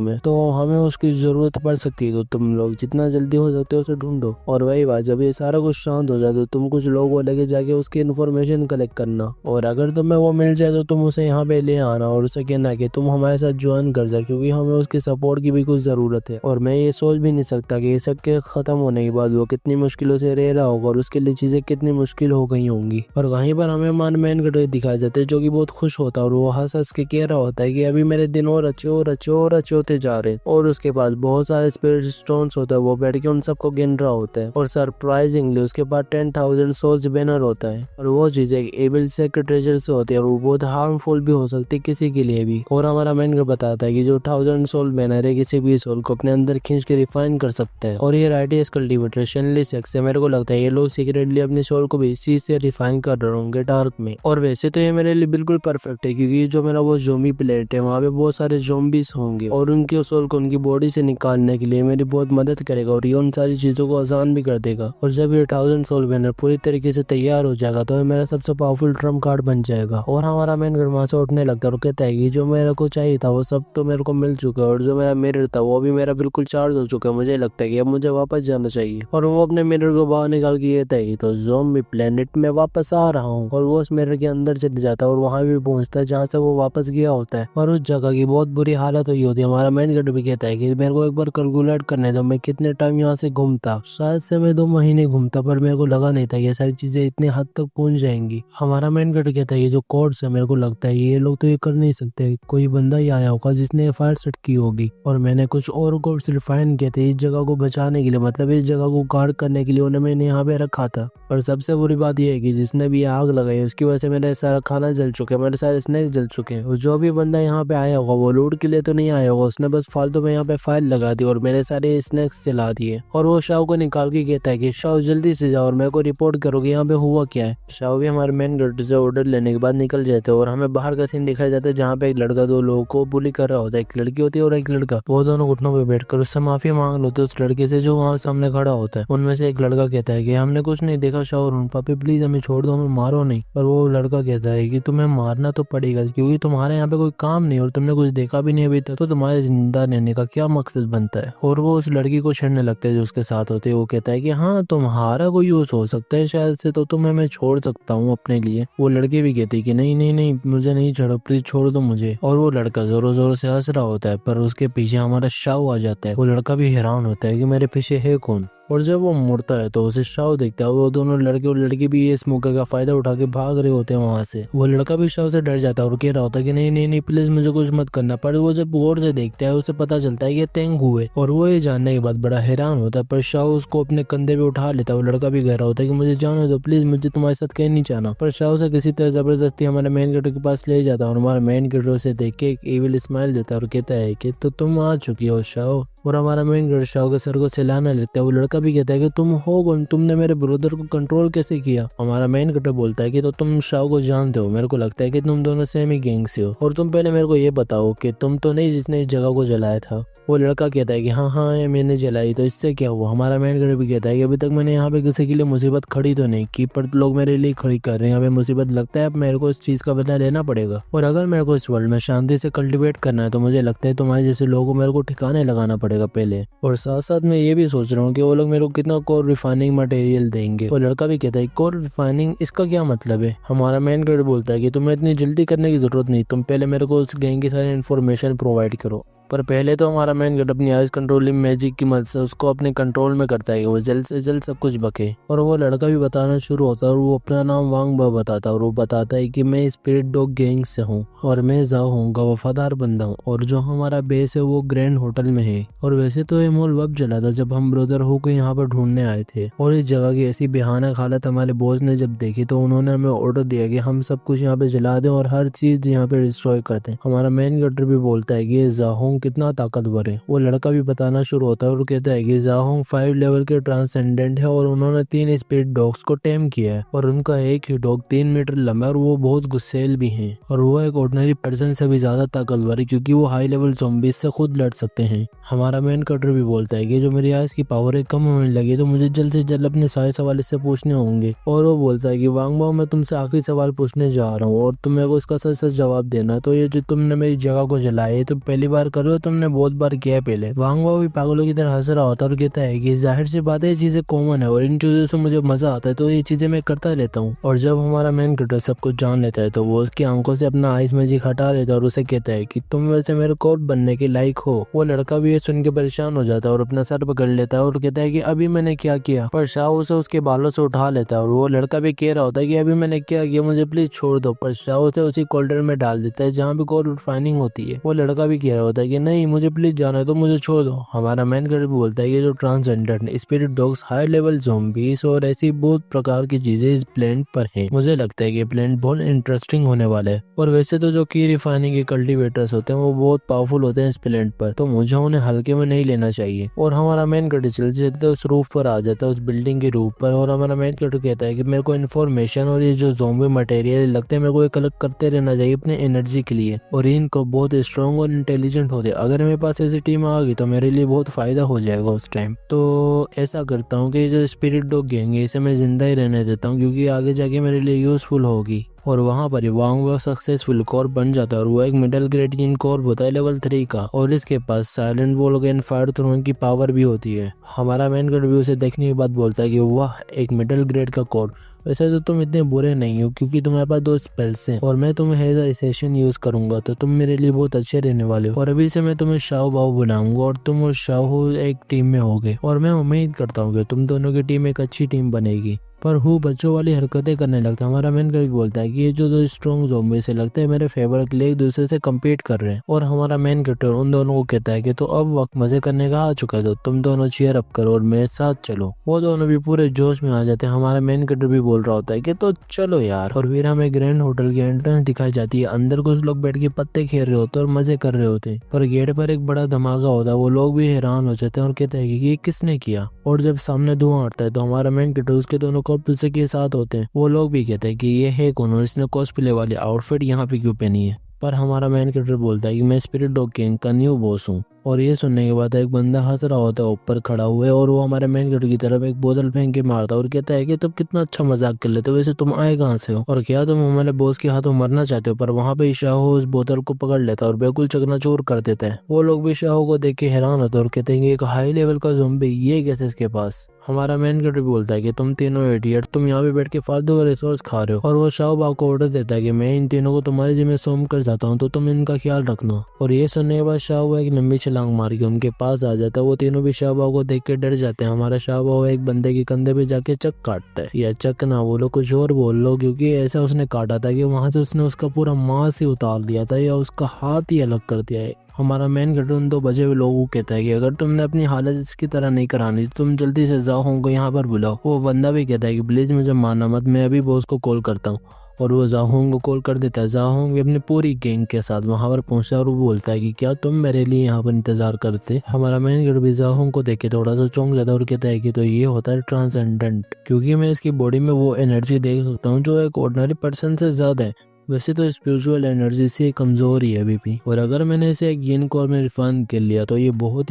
में, तो हमें उसकी जरूरत पड़ सकती है, तो तुम लोग जितना जल्दी हो सकते हो उसे ढूंढो। और वही बात, जब ये सारा कुछ शांत हो जाए तो तुम कुछ लोगों को लेके जाके उसकी इन्फॉर्मेशन कलेक्ट करना, और अगर तुम्हें वो मिल जाए तो तुम उसे यहाँ पे ले आना और उसे कहना कि तुम हमारे साथ ज्वाइन कर जाए, क्योंकि हमें उसके सपोर्ट की भी कुछ जरूरत है। और मैं ये सोच भी नहीं सकता कि ये सब के खत्म होने के बाद वो कितनी मुश्किलों से रह रहा होगा और उसके लिए चीजें कितनी मुश्किल हो गई होंगी। और वहीं पर हमें मैन कटोरी दिखाए जाते हैं जो कि बहुत खुश होता है और वो हंस हंस के कह रहा होता है कि अभी मेरे दिन और अच्छे होते जा रहे हैं। और उसके पास बहुत सारे स्पिरिट स्टोन्स होता है, वो बैठ के उन सबको गिन रहा होता है, और सरप्राइजिंगली उसके पास 10,000 सोल्स बैनर होता है, और वो चीज एक एबल सेक्रेट ट्रेजर से होती है और वो बहुत हार्मफुल भी हो सकती है किसी के लिए भी। और हमारा मैन बताता है कि जो 1000 सोल बैनर है किसी भी सोल को अपने अंदर खींच के रिफाइन कर सकता है। और ये राइटियस कल्टीवेटर शेनली सेक्स है, मेरे को लगता है ये लोग सीक्रेटली अपने सोल को भी इसी से रिफाइन कर रहे होंगे डार्क में। और वैसे तो ये मेरे लिए बिल्कुल परफेक्ट है, क्योंकि जो मेरा वो ज़ोंबी प्लेनेट है वहाँ पे बहुत सारे ज़ोंबीज होंगे और उनके सोल को उनकी बॉडी से निकालने के लिए मेरी बहुत मदद करेगा और ये उन सारी चीजों को आसान भी कर देगा। और जब ये 1000 सोल बैनर पूरी तरीके से तैयार हो जाएगा तो ये मेरा सबसे पावरफुल ट्रम्प कार्ड बन जाएगा। और हमारा मैन वहां से उठने लगता है और कहता है कि जो मेरे को चाहिए था वो सब तो मेरे को मिल चुका है, और जो मेरा मिरर था वो भी मेरा बिल्कुल चार्ज हो चुका है। मुझे लगता है कि अब मुझे वापस जाना चाहिए। और वो अपने मिरर को बाहर निकाल के कहता है तो ज़ॉम्बी प्लेनेट में वापस आ रहा हूँ, और वो उस मिरर के अंदर चले जाता है और वहां भी पहुंचता है जहाँ से वो वापस गया होता है। और उस जगह की बहुत बुरी हालत हुई होती है। हमारा मैन भी कहता है कि मेरे को एक बार कैलकुलेट डिसाइड करने दो मैं कितने टाइम यहाँ से घूमता। शायद से मैं 2 महीने घूमता, पर मेरे को लगा नहीं था ये सारी चीजें इतनी हद तक पहुंच जाएंगी। हमारा मेन गेट कहता है ये जो कोड्स है मेरे को लगता है ये लोग तो ये कर नहीं सकते, कोई बंदा ही आया होगा जिसने फायर सेट की होगी और मैंने कुछ और कोड्स रिफाइन किए थे इस जगह को बचाने के लिए, मतलब इस जगह को गार्ड करने के लिए उन्हें मैंने यहाँ पे रखा था। और सबसे बुरी बात यह है कि जिसने भी आग लगाई उसकी वजह से मेरा सारा खाना जल चुके हैं, मेरे सारे स्नैक्स जल चुके हैं। और जो भी बंदा यहाँ पे आया होगा वो लूट के लिए तो नहीं आया होगा, उसने बस फालतू में यहाँ पे फायर लगा दी और मेरे सारे स्नैक्स जला दिए। और वो शाह को निकाल के कहता है कि शाह जल्दी से जाओ और मेरे को रिपोर्ट करो कि यहाँ पे हुआ क्या है। शाह भी हमारे मेन गेट से ऑर्डर लेने के बाद निकल जाते हैं और हमें बाहर का सीन दिखाया जाता है जहाँ पे एक लड़का 2 लोगों को बुली कर रहा होता है। एक लड़की होती है और एक लड़का, वो दोनों घुटनों पे बैठकर उससे माफी मांग लेते उस लड़के से जो वहाँ सामने खड़ा होता है। उनमें से एक लड़का कहता है कि हमने कुछ नहीं देखा शाह और पापी प्लीज हमें छोड़ दो, हमें मारो नहीं। और वो लड़का कहता है कि तुम्हें मारना तो पड़ेगा क्योंकि तुम्हारे यहाँ पे कोई काम नहीं और तुमने कुछ देखा भी नहीं अभी तक, तो तुम्हारे जिंदा रहने का क्या मकसद बनता है। और वो उस लड़की को छेड़ने लगते हैं जो उसके साथ होते है। वो कहता है कि हाँ तुम्हारा कोई यूज हो सकता है शायद से, तो तुम्हें मैं छोड़ सकता हूँ अपने लिए। वो लड़की भी कहती है कि नहीं नहीं नहीं मुझे नहीं छोड़ो, प्लीज छोड़ दो मुझे। और वो लड़का जोरों जोरों से हंस रहा होता है, पर उसके पीछे हमारा शाह आ जाता है। वो लड़का भी हैरान होता है कि मेरे पीछे है कौन। और जब वो मुड़ता है तो उसे शाह दिखता है। वो दोनों लड़के और लड़की भी इस मौके का फायदा उठा के भाग रहे होते हैं वहां से। वो लड़का भी शाह से डर जाता है और कह रहा होता है कि नहीं नहीं नहीं प्लीज मुझे कुछ मत करना। पर वो जब गौर से देखता है उसे पता चलता है कि तेंग हुए और वो ये जानने के बाद बड़ा हैरान होता है। पर शाह उसको अपने कंधे पे उठा लेता है। वो लड़का भी कह रहा होता है कि मुझे जाने दो प्लीज, मुझे तुम्हारे साथ कहीं नहीं जाना। पर शाह उसे किसी तरह जबरदस्ती हमारे मेन गेट के पास ले जाता है और हमारा मेन गेट उसे देख के एक एविल स्माइल देता है और कहता है कि तो तुम आ चुकी हो शाह। और हमारा मेन गेट शाह के सर को चिल्लाना लगता है। वो लड़का भी कहता है कि तुम हो कौन, तुमने मेरे ब्रदर को कंट्रोल कैसे किया। हमारा मेन गेट बोलता है कि तो तुम शाह को जानते हो, मेरे को लगता है कि तुम दोनों सेम ही गैंग से हो और तुम पहले मेरे को ये बताओ कि तुम तो नहीं जिसने इस जगह को जलाया था। वो लड़का कहता है कि हाँ हाँ ये मैंने जलाई, तो इससे क्या हुआ। हमारा मेन गेट भी कहता है कि अभी तक मैंने यहाँ पे किसी के लिए मुसीबत खड़ी तो नहीं की, पर लोग मेरे लिए खड़ी कर रहे हैं यहाँ पे मुसीबत। लगता है अब मेरे को इस चीज का बदला लेना पड़ेगा और अगर मेरे को इस वर्ल्ड में शांति से कल्टिवेट करना है तो मुझे लगता है तुम्हारे जैसे लोगों को मेरे को ठिकाने लगाना पड़ेगा पहले। और साथ साथ मैं ये भी सोच रहा हूँ कि वो लोग मेरे को कितना कोर रिफाइनिंग मटेरियल देंगे। वो लड़का भी कहता है कोर रिफाइनिंग इसका क्या मतलब है। हमारा मेन गेट बोलता है कि तुम्हें इतनी जल्दी करने की जरूरत नहीं, तुम पहले मेरे को उस गैंग की सारी इन्फॉर्मेशन प्रोवाइड करो। पर पहले तो हमारा मेन गेट अपनी आइस कंट्रोलिंग मैजिक की मदद से उसको अपने कंट्रोल में करता है कि वो जल्द से जल्द सब कुछ बके। और वो लड़का भी बताना शुरू होता है और वो अपना नाम वांग बा बताता है और वो बताता है कि मैं स्पिरिट डॉग गैंग से हूँ और मैं जाओ हूँ का वफादार बंदा हूँ और जो हमारा बेस है वो ग्रैंड होटल में है। और वैसे तो ये मॉल वब जला था जब हम ब्रदर हो को यहाँ पर ढूंढने आए थे और इस जगह की ऐसी बेहानक हालत हमारे बॉस ने जब देखी तो उन्होंने हमें ऑर्डर दिया कि हम सब कुछ यहाँ पे जला दें और हर चीज यहाँ पे डिस्ट्रॉय कर दें। हमारा मेन गेटर भी बोलता है कि जाहोंग कितना ताकतवर है। वो लड़का भी बताना शुरू होता है और कहता है कि जाहोंग 5 लेवल के ट्रांसेंडेंट है और उन्होंने 3 स्पिरिट डॉग्स को टेम किया है और उनका एक ही डॉग 3 मीटर लंबा है और वो बहुत गुस्सेल भी है और वो एक ऑर्डिनरी पर्सन से भी ज्यादा ताकतवर है क्योंकि वो हाई लेवल ज़ॉम्बीज से खुद लड़ सकते हैं। हमारा मेन कटर भी बोलता है कि जो मेरी आइस की पावर है कम होने लगी तो मुझे जल्द से जल्द अपने सारे सवाल इससे पूछने होंगे। और वो बोलता है कि वांग बाओ मैं तुमसे आखिरी सवाल पूछने जा रहा हूँ और तुम मेरे को इसका सच सच जवाब देना। तो ये जो तुमने मेरी जगह को जलाया है तुम पहली बार कर रहे हो, तुमने बहुत बार किया पहले। वांग बाओ भी पागलों की तरह हंस रहा होता है और कहता है कि जाहिर सी बात है ये चीजें कॉमन है और इन चीजों से मुझे मजा आता है तो ये चीजें मैं करता रहता हूँ। और जब हमारा मेन कटर सब कुछ जान लेता है तो वो उसकी आंखों से अपना आइस मैजिक हटा लेता है और उसे कहता है कि तुम वैसे मेरे कोड बनने के लायक हो। वो लड़का भी ये सुन के परेशान हो जाता है और अपना सर पकड़ लेता है और कहता है कि अभी मैंने क्या किया। पर शाह उसे उसके बालों से उठा लेता है और वो लड़का भी कह रहा होता है कि अभी मैंने क्या किया, मुझे प्लीज छोड़ दो। पर शाह उसे उसी कोल्डर में डाल देता है जहाँ भी कोल्ड रिफाइनिंग होती है। वो लड़का भी कह रहा होता है कि नहीं मुझे प्लीज जाना है तो मुझे छोड़ दो। हमारा मैन कटर बोलता है कि जो transgender spirit dogs high level zombies और ऐसी बहुत प्रकार की चीजें इस प्लेनेट पर हैं। मुझे लगता है कि प्लेनेट बहुत इंटरेस्टिंग होने वाला है और वैसे तो जो की रिफाइनिंग के कल्टीवेटर्स होते हैं वो बहुत पावरफुल होते हैं इस प्लेनेट पर, तो मुझे उन्हें हल्के में नहीं लेना चाहिए। और हमारा मेन कटर चलते उस रूफ पर आ जाता है, उस बिल्डिंग के रूफ पर, और हमारा मेन कटर कहता है कि मेरे को इन्फॉर्मेशन और ये जो ज़ॉम्बी मटेरियल लगते हैं मेरे को ये कलेक्ट करते रहना चाहिए अपने एनर्जी के लिए और इनको बहुत स्ट्रॉन्ग और इंटेलिजेंट होते। अगर मेरे पास ऐसी टीम आ गई तो मेरे लिए बहुत फायदा हो जाएगा उस टाइम। तो ऐसा करता हूँ कि जो स्पिरिट डॉग गैंग है इसे मैं जिंदा ही रहने देता हूँ क्योंकि आगे जाके मेरे लिए यूजफुल होगी। और वहाँ पर वांग वो सक्सेसफुल कॉर्प बन जाता है और वो एक मिडिल ग्रेड जीन कॉर्प होता है लेवल 3 का, और इसके पास साइलेंट वोल्केन फायर थ्रोन की पावर भी होती है। हमारा मेन कैरेक्टर भी उसे देखने के बाद बोलता है कि वाह, एक मिडिल ग्रेड का कॉर्प, वैसे तो तुम इतने बुरे नहीं हो क्योंकि तुम्हारे पास 2 स्पेल्स हैं और मैं तुम्हें एज असेसिन यूज करूंगा तो तुम मेरे लिए बहुत अच्छे रहने वाले हो, और अभी से मैं तुम्हें शाओ बाओ बुलाऊंगा और तुम और शाओ एक टीम में होगे और मैं उम्मीद करता हूँ कि तुम दोनों की टीम एक अच्छी टीम बनेगी। पर हु बच्चों वाली हरकतें करने लगता है। हमारा मेन कैरेक्टर बोलता है कि ये जो 2 स्ट्रॉन्ग ज़ॉम्बी से लगता है मेरे फेवर के लिए एक दूसरे से कम्पीट कर रहे हैं, और हमारा मेन कैरेक्टर उन दोनों को कहता है कि तो अब वक्त मजे करने का आ चुका है, तो तुम दोनों चीयर अप करो और मेरे साथ चलो। वो दोनों भी पूरे जोश में आ जाते हैं। हमारा मेन कैरेक्टर भी बोल रहा होता है कि तो चलो यार, और फिर हमें ग्रैंड होटल की एंट्रेंस दिखाई जाती है। अंदर कुछ लोग बैठ के पत्ते खेल रहे होते हैं और मजे कर रहे होते हैं, पर गेट पर एक बड़ा धमाका होता है। वो लोग भी हैरान हो जाते हैं और कहते हैं कि ये किसने किया, और जब सामने धुआं उठता है तो हमारा मेन कैरेक्टर उसके दोनों कॉर्प्स के साथ होते हैं। वो लोग भी कहते हैं कि ये है कौन और इसने कॉस्प्ले वाली आउटफिट यहाँ पे क्यों पहनी है, पर हमारा मेन कैरेक्टर बोलता है कि मैं स्पिरिट डॉग किंग का न्यू बॉस हूँ। और ये सुनने के बाद एक बंदा हंस रहा होता है ऊपर खड़ा हुआ, और वो हमारे मेन कैरेक्टर की तरफ एक बोतल फेंक के मारता है और कहता है कि तुम कितना अच्छा मजाक कर लेते हो, वैसे तुम आए कहाँ से हो और क्या तुम हमारे बॉस के हाथों मरना चाहते हो। पर वहाँ पे शाहो उस बोतल को पकड़ लेता है और बिल्कुल चकनाचूर कर देता है। वो लोग भी शाहो को देख के हैरान होते हैं और कहते हैं कि एक हाई लेवल का ज़ॉम्बी ये कैसे इसके पास। हमारा मेन कैरेक्टर बोलता है कि तुम तीनों इडियट, तुम यहाँ पे बैठ के फालतू का रिसोर्स खा रहे हो, और वो शाहो बाब को ऑर्डर देता है कि मैं इन तीनों को तुम्हारे जिम्मे सौंप कर जाता हूँ, तो तुम इनका ख्याल रखना। और ये सुनने के बाद शाहो एक लंबी छलांग मार के उनके पास आ जाता है। वो तीनों भी शाह बाबू को देख के डर जाते हैं। हमारा शाह बाबू एक बंदे के कंधे पे जाके चक काटता है, या चक ना बोलो कुछ और बोल लो, क्योंकि ऐसा उसने काटा था कि वहां से उसने उसका पूरा मांस ही उतार दिया था या उसका हाथ ही अलग कर दिया है। हमारा मेन कैरेक्टर उन 2 बजे हुए लोगों को कहता है कि अगर तुमने अपनी हालत इसकी तरह नहीं करानी तो तुम जल्दी से जाओ को यहाँ पर बुलाओ। वो बंदा भी कहता है कि प्लीज मुझे मारना मत, मैं अभी बॉस को कॉल करता हूँ, और वो जाहोंग को कॉल कर देता है। जाहोंग भी अपनी पूरी गैंग के साथ वहां पर पहुंचता है और वो बोलता है कि क्या तुम मेरे लिए यहाँ पर इंतजार करते। हमारा मेन कैरेक्टर भी जाहोंग को देख के थोड़ा सा चौंक जाता है और कहता है कि तो ये होता है ट्रांसेंडेंट, क्योंकि मैं इसकी बॉडी में वो एनर्जी देख सकता हूँ जो एक ऑर्डिनरी पर्सन से ज्यादा है। वैसे तो स्पिरिचुअल एनर्जी से कमजोर ही है अभी भी, और अगर मैंने इसे एक yin कोर में रिफाइन कर लिया तो ये बहुत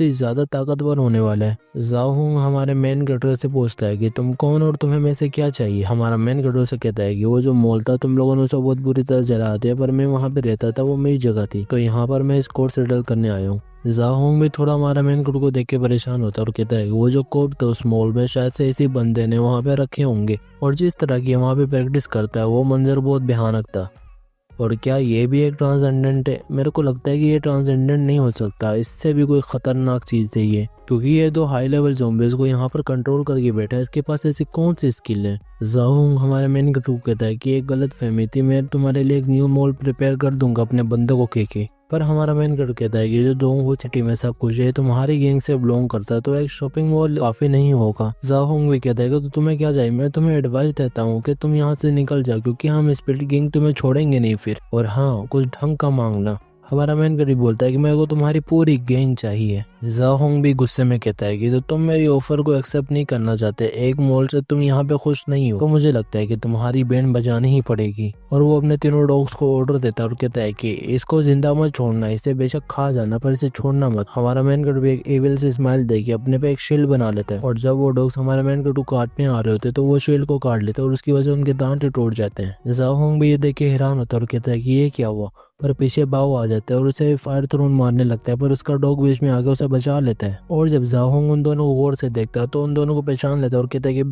ही ज्यादा ताकतवर होने वाला है। जाओहुंग हमारे मेन कैरेक्टर से पूछता है कि तुम कौन और तुम्हें में से क्या चाहिए। हमारा मेन कैरेक्टर से कहता है कि वो जो मॉल था तुम लोगों ने उसे बहुत बुरी तरह जला दिया, पर मैं वहाँ पे रहता था, वो मेरी जगह थी, तो यहाँ पर मैं इस कोर्ट सेटल करने आया हूँ। जाहोंग भी थोड़ा हमारा मेन कैरेक्टर को देख के परेशान होता है और कहता है वो जो कोप था उस मॉल में शायद से इसी बंदे ने वहाँ पे रखे होंगे, और जिस तरह की वहाँ पे प्रैक्टिस करता है वो मंजर बहुत भयानक था। और क्या ये भी एक ट्रांसेंडेंट है? मेरे को लगता है कि ये ट्रांसेंडेंट नहीं हो सकता, इससे भी कोई खतरनाक चीज है ये, क्योंकि ये 2 हाई लेवल ज़ॉम्बीज़ को यहाँ पर कंट्रोल करके बैठा है। इसके पास ऐसी कौन सी स्किल है? जाहोंग हमारे मेन कैरेक्टर कहता है कि एक गलत फहमी थी, मैं तुम्हारे लिए एक न्यू मॉल प्रिपेयर कर दूंगा अपने बंदों को के। पर हमारा मेन कैरेक्टर कहता है कि जो दोंगहो सिटी में सब कुछ है तुम्हारी गैंग से बिलोंग करता है, तो एक शॉपिंग मॉल काफी नहीं होगा। जाहोंग भी कहता है कि तो तुम्हें क्या चाहिए? मैं तुम्हें एडवाइस देता हूँ कि तुम यहाँ से निकल जाओ, क्योंकि हम स्पिरिट गैंग तुम्हें छोड़ेंगे नहीं फिर, और हाँ कुछ ढंग का मांगना। हमारा मेन कैरेक्टर बोलता है कि मेरे को तुम्हारी पूरी गैंग चाहिए। जाहोंग भी गुस्से में कहता है कि तो तुम मेरी ऑफर को एक्सेप्ट नहीं करना चाहते, एक मॉल से तुम यहाँ पे खुश नहीं हो, तो मुझे लगता है कि तुम्हारी बैंड बजानी ही पड़ेगी। और वो अपने तीनों डॉग्स को ऑर्डर देता है और कहता है कि इसको जिंदा मत छोड़ना, इसे बेशक खा जाना पर इसे छोड़ना मत। हमारा मेन कैरेक्टर भी एक एविल से स्माइल देके अपने पे एक शील्ड बना लेता है, और जब वो डॉग्स हमारे मेन कैरेक्टर को काटने आ रहे होते तो वो शील्ड को काट लेते हैं और उसकी वजह से उनके दांत टूट जाते हैं। जाहोंग भी ये देख के हैरान होता है और कहता है कि ये क्या हुआ, पर पीछे बाव आ जाता है और उसे फायर थ्रोन मारने लगता है, पर उसका डॉग बीच में आके उसे बचा लेता है। और जब जाहोंग उन दोनों को गौर से देखता है तो उन दोनों को पहचान लेता है और कहता है कि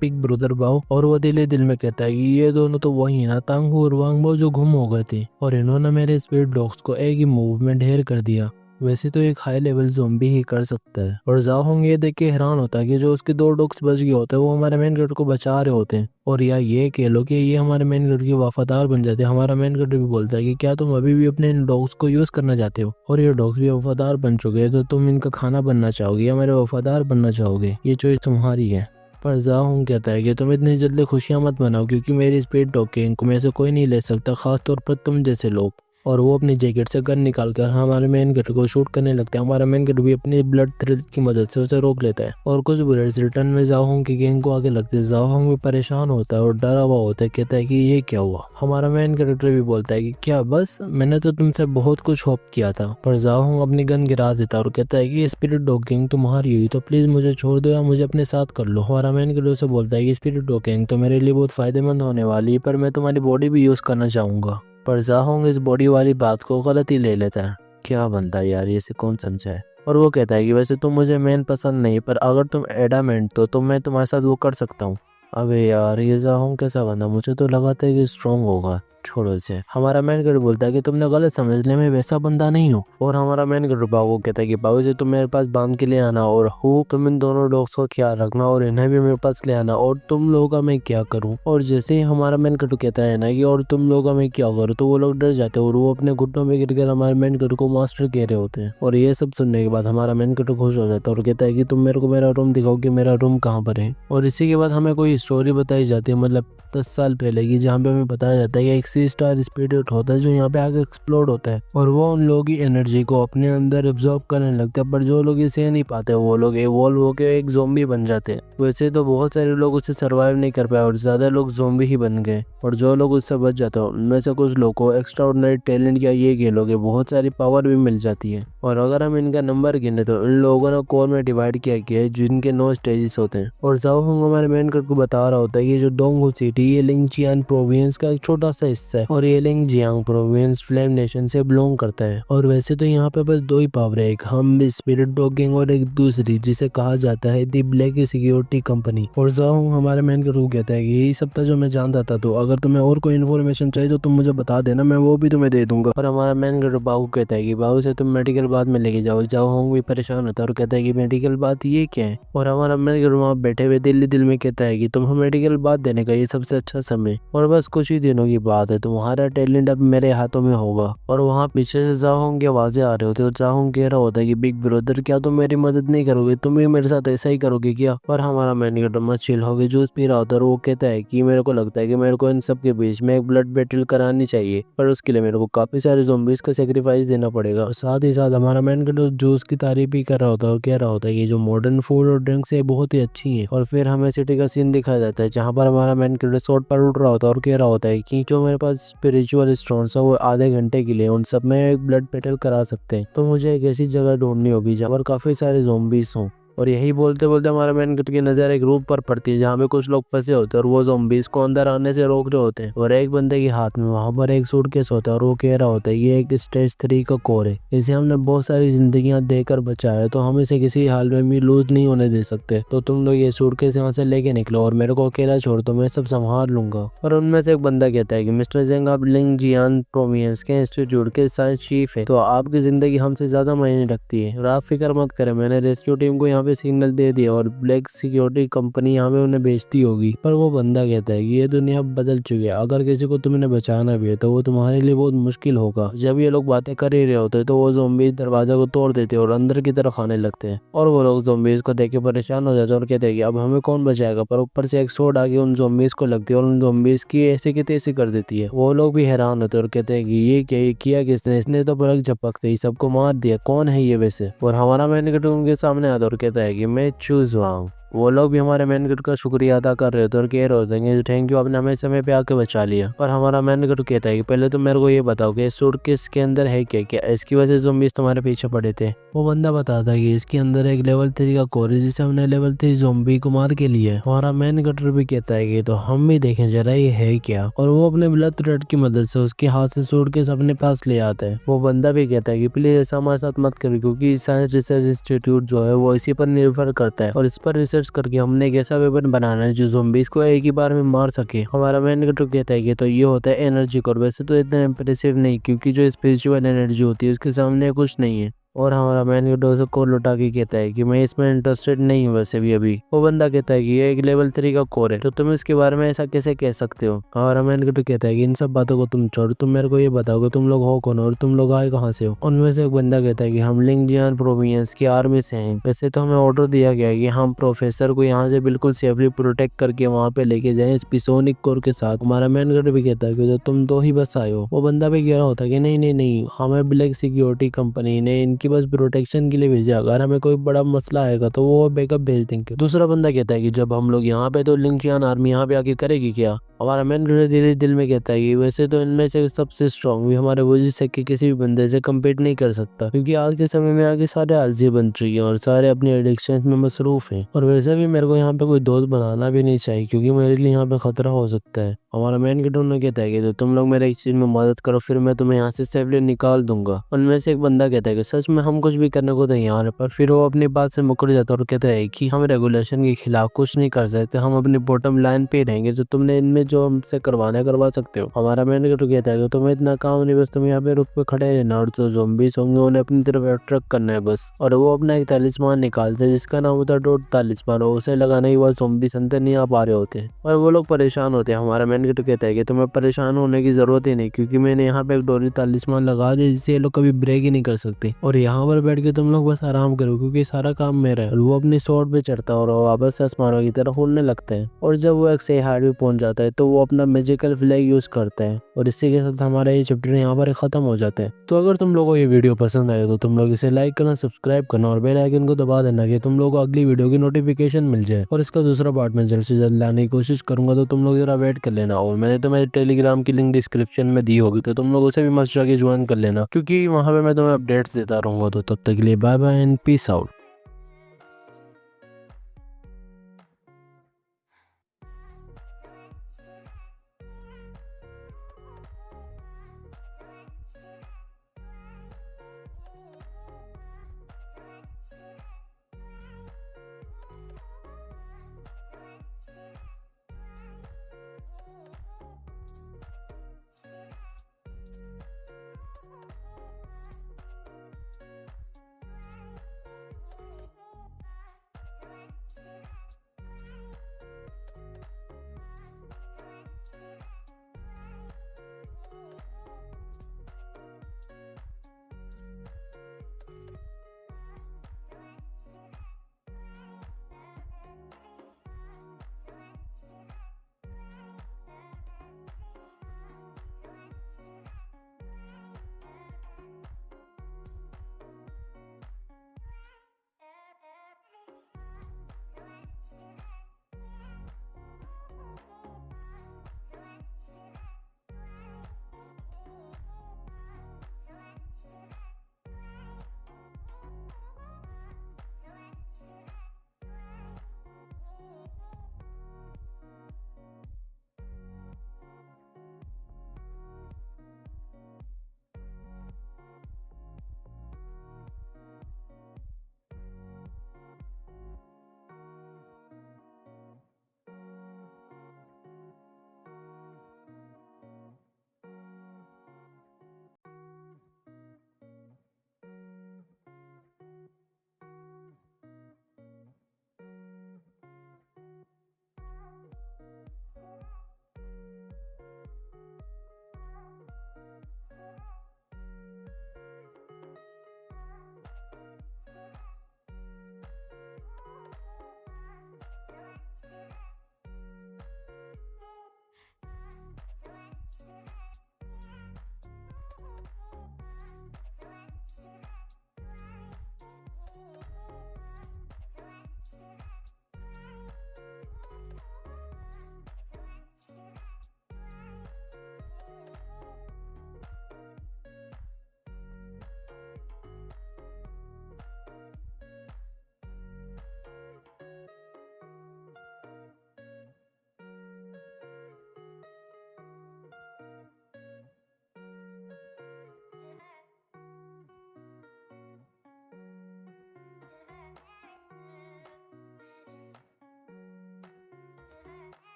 बिग ब्रदर बाव, और वो दिल में कहता है कि ये दोनों तो वही है ना, तांगहू और वांगबो जो गुम हो गए थे, और इन्होंने मेरे स्पीड डॉग्स को एक ही मूव में ढेर कर दिया। वैसे तो एक हाई लेवल ज़ॉम्बी ही कर सकता है। और जाहोंग ये देख के हैरान होता है कि जो उसके 2 डॉग्स बच गए होते हैं वो हमारे मेन कैरेक्टर को बचा रहे होते हैं, और या ये कह लो कि ये हमारे मेन कैरेक्टर के वफादार बन जाते हैं। हमारा मेन कैरेक्टर भी बोलता है कि क्या तुम अभी भी अपने इन डॉग्स को यूज करना चाहते हो, और ये डॉग्स भी वफादार बन चुके हैं, तो तुम इनका खाना बनना चाहोगे या मेरे वफादार बनना चाहोगे, ये चॉइस तुम्हारी है। पर जाहोंग कहता है कि तुम इतनी जल्दी खुशियां मत मनाओ, क्योंकि मेरी स्पीड डॉग गैंग को में से कोई नहीं ले सकता, खास तौर पर तुम जैसे लोग। और वो अपनी जैकेट से गन निकाल कर हमारे मेन कैरेक्टर को शूट करने लगता है। हमारा मेन कैरेक्टर भी अपनी ब्लड थ्रेड की मदद से उसे रोक लेता है और कुछ बुलेट्स रिटर्न में जाओहोंग की गैंग को आगे लगते हैं। जाओहोंग भी परेशान होता है और डरा हुआ होता है, कहता है कि ये क्या हुआ। हमारा मेन कैरेक्टर भी बोलता है कि क्या बस, मैंने तो तुमसे बहुत कुछ होप किया था। पर जाओहोंग अपनी गन गिरा देता है और कहता है कि स्पिरिट डॉग गैंग तुम्हारी हुई तो प्लीज मुझे छोड़ दो या मुझे अपने साथ कर लो। हमारा मेन कैरेक्टर से बोलता है कि स्पिरिट डॉग गैंग तो मेरे लिए बहुत फायदेमंद होने वाली है, पर मैं तुम्हारी बॉडी भी यूज करना चाहूंगा। पर जाओहोंग इस बॉडी वाली बात को गलत ही ले लेता है। क्या बनता है यार, ये से कौन समझा है। और वो कहता है कि वैसे तुम मुझे मेन पसंद नहीं, पर अगर तुम एडामेंट तो मैं तुम्हारे साथ वो कर सकता हूँ। अबे यार, ये जाओहोंग कैसा बंदा, मुझे तो लगा था कि स्ट्रॉन्ग होगा। छोड़ो से। हमारा मैन कैरेक्टर बोलता है कि तुमने गलत समझ लिया, मैं वैसा बंदा नहीं हूँ। और हमारा मैन कैरेक्टर बाबू कहता है कि बाबू जी तुम मेरे पास बांध के ले आना और तुम इन दोनों डॉग्स का ख्याल रखना और इन्हें भी मेरे पास ले आना, और तुम लोगों का मैं क्या करूँ। और जैसे ही हमारा मैन कैरेक्टर कहता है ना कि और तुम लोगों का मैं क्या करूँ, तो वो लोग डर जाते हैं और वो अपने घुटनों में गिर कर हमारे मैन कैरेक्टर को मास्टर कह रहे होते हैं। और ये सब सुनने के बाद हमारा मैन कैरेक्टर खुश हो जाता है और कहता है कि तुम मेरे को मेरा रूम दिखाओ कि मेरा रूम कहाँ पर है। और इसी के बाद हमें कोई स्टोरी बताई जाती है, मतलब 10 साल पहले की, जहाँ पे हमें बताया जाता है कि एक 3 स्टार स्पिरिट होता है जो यहाँ पे आगे एक्सप्लोड होता है और वो उन लोगों की एनर्जी को अपने अंदर एब्जॉर्ब करने लगता है। पर जो लोग इसे नहीं पाते वो लोग इवॉल्व होकर एक ज़ॉम्बी बन जाते हैं। वैसे तो बहुत सारे लोग उससे सर्वाइव नहीं कर पाए और ज्यादा लोग ज़ॉम्बी ही बन गए, और जो लोग उससे बच जाते हैं उनमें से कुछ लोग को एक्स्ट्रा ऑर्डिनरी टैलेंट या ये कह लो कि बहुत सारी पावर भी मिल जाती है। और अगर हम इनका नंबर गिने तो इन लोगों ने कोर में डिवाइड किया गया है जिनके 9 स्टेजेस होते हैं। और जाओहोंग हमारे मेन कैरेक्टर को बता रहा होता है कि जो डोंगहू सिटी ये लिंगजियांग प्रोविंस का एक छोटा सा हिस्सा है और ये लिंगजियांग प्रोविंस फ्लेम नेशन से बिलोंग करता है। और वैसे तो यहाँ पे बस 2 ही पावर है, एक हम स्पिरिट डॉग गैंग और एक दूसरी जिसे कहा जाता है दी ब्लैक सिक्योरिटी कंपनी। और जाओहोंग हमारे मेन कैरेक्टर को कहता है कि यही सब था जो मैं जानता था, तो अगर तुम्हें और कोई इन्फॉर्मेशन चाहिए तो तुम मुझे बता देना, मैं वो भी तुम्हें दे दूंगा। और हमारा मेन कैरेक्टर बाबू कहता है कि बाबू से तुम मेडिकल बात में लेके जाओ। जाओहोंग भी परेशान होता है और कहता है कि मेडिकल बात ये क्या है। और हमारा मेन कैरेक्टर वहाँ बैठे हुए दिल में कहता है कि तुम्हें मेडिकल बात देने का ये सबसे अच्छा समय और बस कुछ ही दिनों की बात है, तुम्हारा टैलेंट अब मेरे हाथों में होगा। और वहाँ पीछे से जाओहोंग की आवाजें आ रहे होते हैं और जाओहोंग कह रहा होता है कि बिग ब्रदर क्या तुम मेरी मदद नहीं करोगे, तुम भी मेरे साथ ऐसा ही करोगे क्या। और हमारा मैन कैरेक्टर मस्त चिल होकर जूस पी रहा होता है और वो कहता है कि मेरे को लगता है कि मेरे को इन सब के बीच में एक ब्लड बैटल करानी चाहिए, पर उसके लिए मेरे को काफी सारे ज़ॉम्बीज का सेक्रीफाइस देना पड़ेगा। और साथ ही साथ हमारा मैन कैरेक्टर जूस की तारीफ भी कर रहा होता है और कह रहा होता है कि जो मॉडर्न फूड और ड्रिंक्स है बहुत ही अच्छी है। और फिर हमें सिटी का सीन दिखाया जाता है जहाँ पर हमारा मैन कैरेक्टर शॉट पर उड़ रहा होता है और कह रहा होता है कि जो मेरे पास स्पिरिचुअल स्टोन्स है वो आधे घंटे के लिए उन सब में एक ब्लड बैटल करा सकते हैं, तो मुझे एक ऐसी जगह ढूंढनी होगी जहाँ पर काफी सारे ज़ॉम्बीज हों। और यही बोलते बोलते हमारा मैन कैरेक्टर की नजर एक रूम पर पड़ती है जहाँ पे कुछ लोग फंसे होते हैं और वो ज़ॉम्बीज को अंदर आने से रोक रहे होते हैं। और एक बंदे के हाथ में वहाँ पर एक सूटकेस होता है और वो कह रहा होता है ये एक स्टेज 3 का कोर है, इसे हमने बहुत सारी जिंदगियां देकर बचाया है, तो हम इसे किसी हाल में भी लूज नहीं होने दे सकते, तो तुम लोग ये सूटकेस यहाँ से लेके निकलो और मेरे को अकेला छोड़ दो, मैं सब संभाल लूंगा। और उनमें से एक बंदा कहता है कि मिस्टर जेंग आप लिंगजियांग प्रोविंस के इंस्टीट्यूट के साइंस चीफ है, तो आपकी जिंदगी हमसे ज्यादा मायने रखती है और आप फिक्र मत करें, मैंने रेस्क्यू टीम को यहाँ पे सिग्नल दे दिया और ब्लैक सिक्योरिटी कंपनी यहाँ पे उन्हें बेचती होगी। पर वो बंदा कहता है कि ये दुनिया बदल चुकी है, अगर किसी को तुमने बचाना भी है तो वो तुम्हारे लिए बहुत मुश्किल होगा। जब ये लोग बातें कर ही रहे होते हैं तो वो ज़ॉम्बीज दरवाजा को तोड़ देते हैं और अंदर की तरफ आने लगते हैं और वो लोग ज़ॉम्बीज को देख के परेशान हो जाते हैं और कहते हैं कि अब हमें कौन बचाएगा। पर ऊपर से एक शॉट आके उन ज़ॉम्बीज को लगती है और उन ज़ॉम्बीज की ऐसे की तैसे कर देती है। वो लोग भी हैरान होते हैं और कहते हैं कि ये क्या, ये किया किसने, इसने तो पलक झपकते ही सबको मार दिया, कौन है ये वैसे। और हमारा मैन कैरेक्टर उनके सामने आता है और कहता है कि मैं चूज हुआ हूँ। वो लोग भी हमारे मैन कैरेक्टर का शुक्रिया अदा कर रहे होते और कह रहे होते हैं थैंक यू, आपने हमें समय पे आके बचा लिया। और हमारा मैन कैरेक्टर कहता है कि पहले तो मेरे को ये बताओ कि इस सूटकेस के अंदर है क्या, क्या इसकी वजह से ज़ॉम्बीज तुम्हारे पीछे पड़े थे। वो बंदा बताता है कि इसके अंदर एक लेवल 3 का कोर है जिसे हमने लेवल 3 ज़ॉम्बी को मार के लिए। हमारा मैन कैरेक्टर भी कहता है कि तो हम भी देखें जरा ये है क्या, और वो अपने ब्लड थ्रेड की मदद से उसके हाथ से सूटकेस अपने पास ले आता है। वो बंदा भी कहता है कि प्लीज ऐसा हमारे साथ मत करो, क्योंकि साइंस रिसर्च इंस्टीट्यूट जो है वो इसी पर निर्भर करता है और इस पर रिसर्च करके हमने ऐसा वेपन बनाना है जो ज़ॉम्बीज को एक ही बार में मार सके। हमारा मैन कैरेक्टर कहता है कि तो ये होता है एनर्जी कोर। वैसे तो इतना इंप्रेसिव नहीं, क्योंकि जो स्पिरिचुअल एनर्जी होती है उसके सामने कुछ नहीं है। और हमारा मैन गेट उसे कोर लौटा के कहता है कि मैं इसमें इंटरेस्टेड नहीं हूँ वैसे भी अभी। वो बंदा कहता है कि ये एक लेवल 3 का कोर है तो तुम इसके बारे में ऐसा कैसे कह सकते हो। हमारा मैन गेट कहता है कि इन सब बातों को तुम छोड़, तुम मेरे को ये बताओ कि तुम लोग हो कौन और तुम लोग आए कहाँ से हो। उनमें से एक बंदा कहता है कि हम लिंगजियान प्रोविंस की आर्मी से हैं। वैसे तो हमें ऑर्डर दिया गया है कि हम प्रोफेसर को यहाँ से बिल्कुल सेफली प्रोटेक्ट करके वहाँ पे लेके जाए स्पिसोनिक कोर के साथ। हमारा मैन गेट भी कहता है कि तो तुम दो ही बस आए हो। वो बंदा भी कह रहा होता है कि नहीं नहीं नहीं, हमें ब्लैक सिक्योरिटी कंपनी ने इनकी बस प्रोटेक्शन के लिए भेजा, अगर हमें कोई बड़ा मसला आएगा तो वो बैकअप भेज देंगे। दूसरा बंदा कहता है कि जब हम लोग यहाँ पे तो लिंगजियान आर्मी यहाँ पे आके करेगी क्या। हमारा मैन धीरे धीरे दिल में कहता है कि वैसे तो इनमें से सबसे स्ट्रांग भी हमारे वजी सेक के किसी भी बंदे से कम्पीट नहीं कर सकता, क्योंकि आज के समय में आगे सारे आलसी बन चुके हैं और सारे अपने एडिक्शन में मसरूफ हैं। और वैसे भी मेरे को यहाँ पे कोई दोस्त बनाना भी नहीं चाहिए क्योंकि मेरे लिए यहाँ पे खतरा हो सकता है। हमारा मैन गेट कहता है कि तो तुम लोग मेरे एक चीज में मदद करो, फिर मैं तुम्हें यहाँ से सेफली निकाल दूंगा। उनमें से एक बंदा कहता है कि सच में हम कुछ भी करने को तैयार है, पर फिर वो अपनी बात से मुकर जाता है और कहता है कि हम रेगुलेशन के खिलाफ कुछ नहीं कर सकते, हम अपनी बॉटम लाइन पे रहेंगे, जो तुमने इनमें जो हमसे करवाना है करवा सकते हो। हमारा मैन गेट कहता है कि तुम्हें इतना काम नहीं, बस तुम यहाँ पे रुक पे खड़े रहना और जो ज़ॉम्बीज़ होंगे उन्हें अपनी तरफ अट्रैक्ट करना है बस। और वो अपना एक तालिस्मान निकालते हैं जिसका नाम होता है डॉट तालिस्मान, और उसे लगाने के बाद ज़ॉम्बीज़ अंदर नहीं आ पा रहे होते और वो लोग परेशान होते हैं। हमारा मैन गेट कहता है कि तुम्हें परेशान होने की जरूरत ही नहीं, क्योंकि मैंने यहाँ पे एक डोरी तालिस्मान लगा दिया जिससे ये लोग कभी ब्रेक ही नहीं कर सकते, और यहाँ पर बैठ के तुम लोग बस आराम करो क्योंकि सारा काम मेरा है। और वो अपनी स्वॉर्ड पे चढ़ता है और वो वापस आसमानों की तरफ उड़ने लगता है। और जब वो एक सही हाइट पे पहुंच जाता है तो वो अपना मैजिकल फ्लैग यूज करता है और इसी के साथ हमारा ये चैप्टर यहाँ पर खत्म हो जाता है। तो अगर तुम लोगों को ये वीडियो पसंद आए तो तुम लोग इसे लाइक करना, सब्सक्राइब करना और बेल आइकन को दबा देना कि तुम लोगों को अगली वीडियो की नोटिफिकेशन मिल जाए। और इसका दूसरा पार्ट में जल्द से जल्द लाने की कोशिश करूंगा, तो तुम लोग जरा वेट कर लेना। और मैंने तो मेरे टेलीग्राम की लिंक डिस्क्रिप्शन में दी होगी, तो तुम लोग उसे भी मस्त जाके ज्वाइन कर लेना, क्योंकि वहाँ पे मैं तुम्हें अपडेट्स देता रहूंगा। तो तब तक के लिए bye bye and peace out.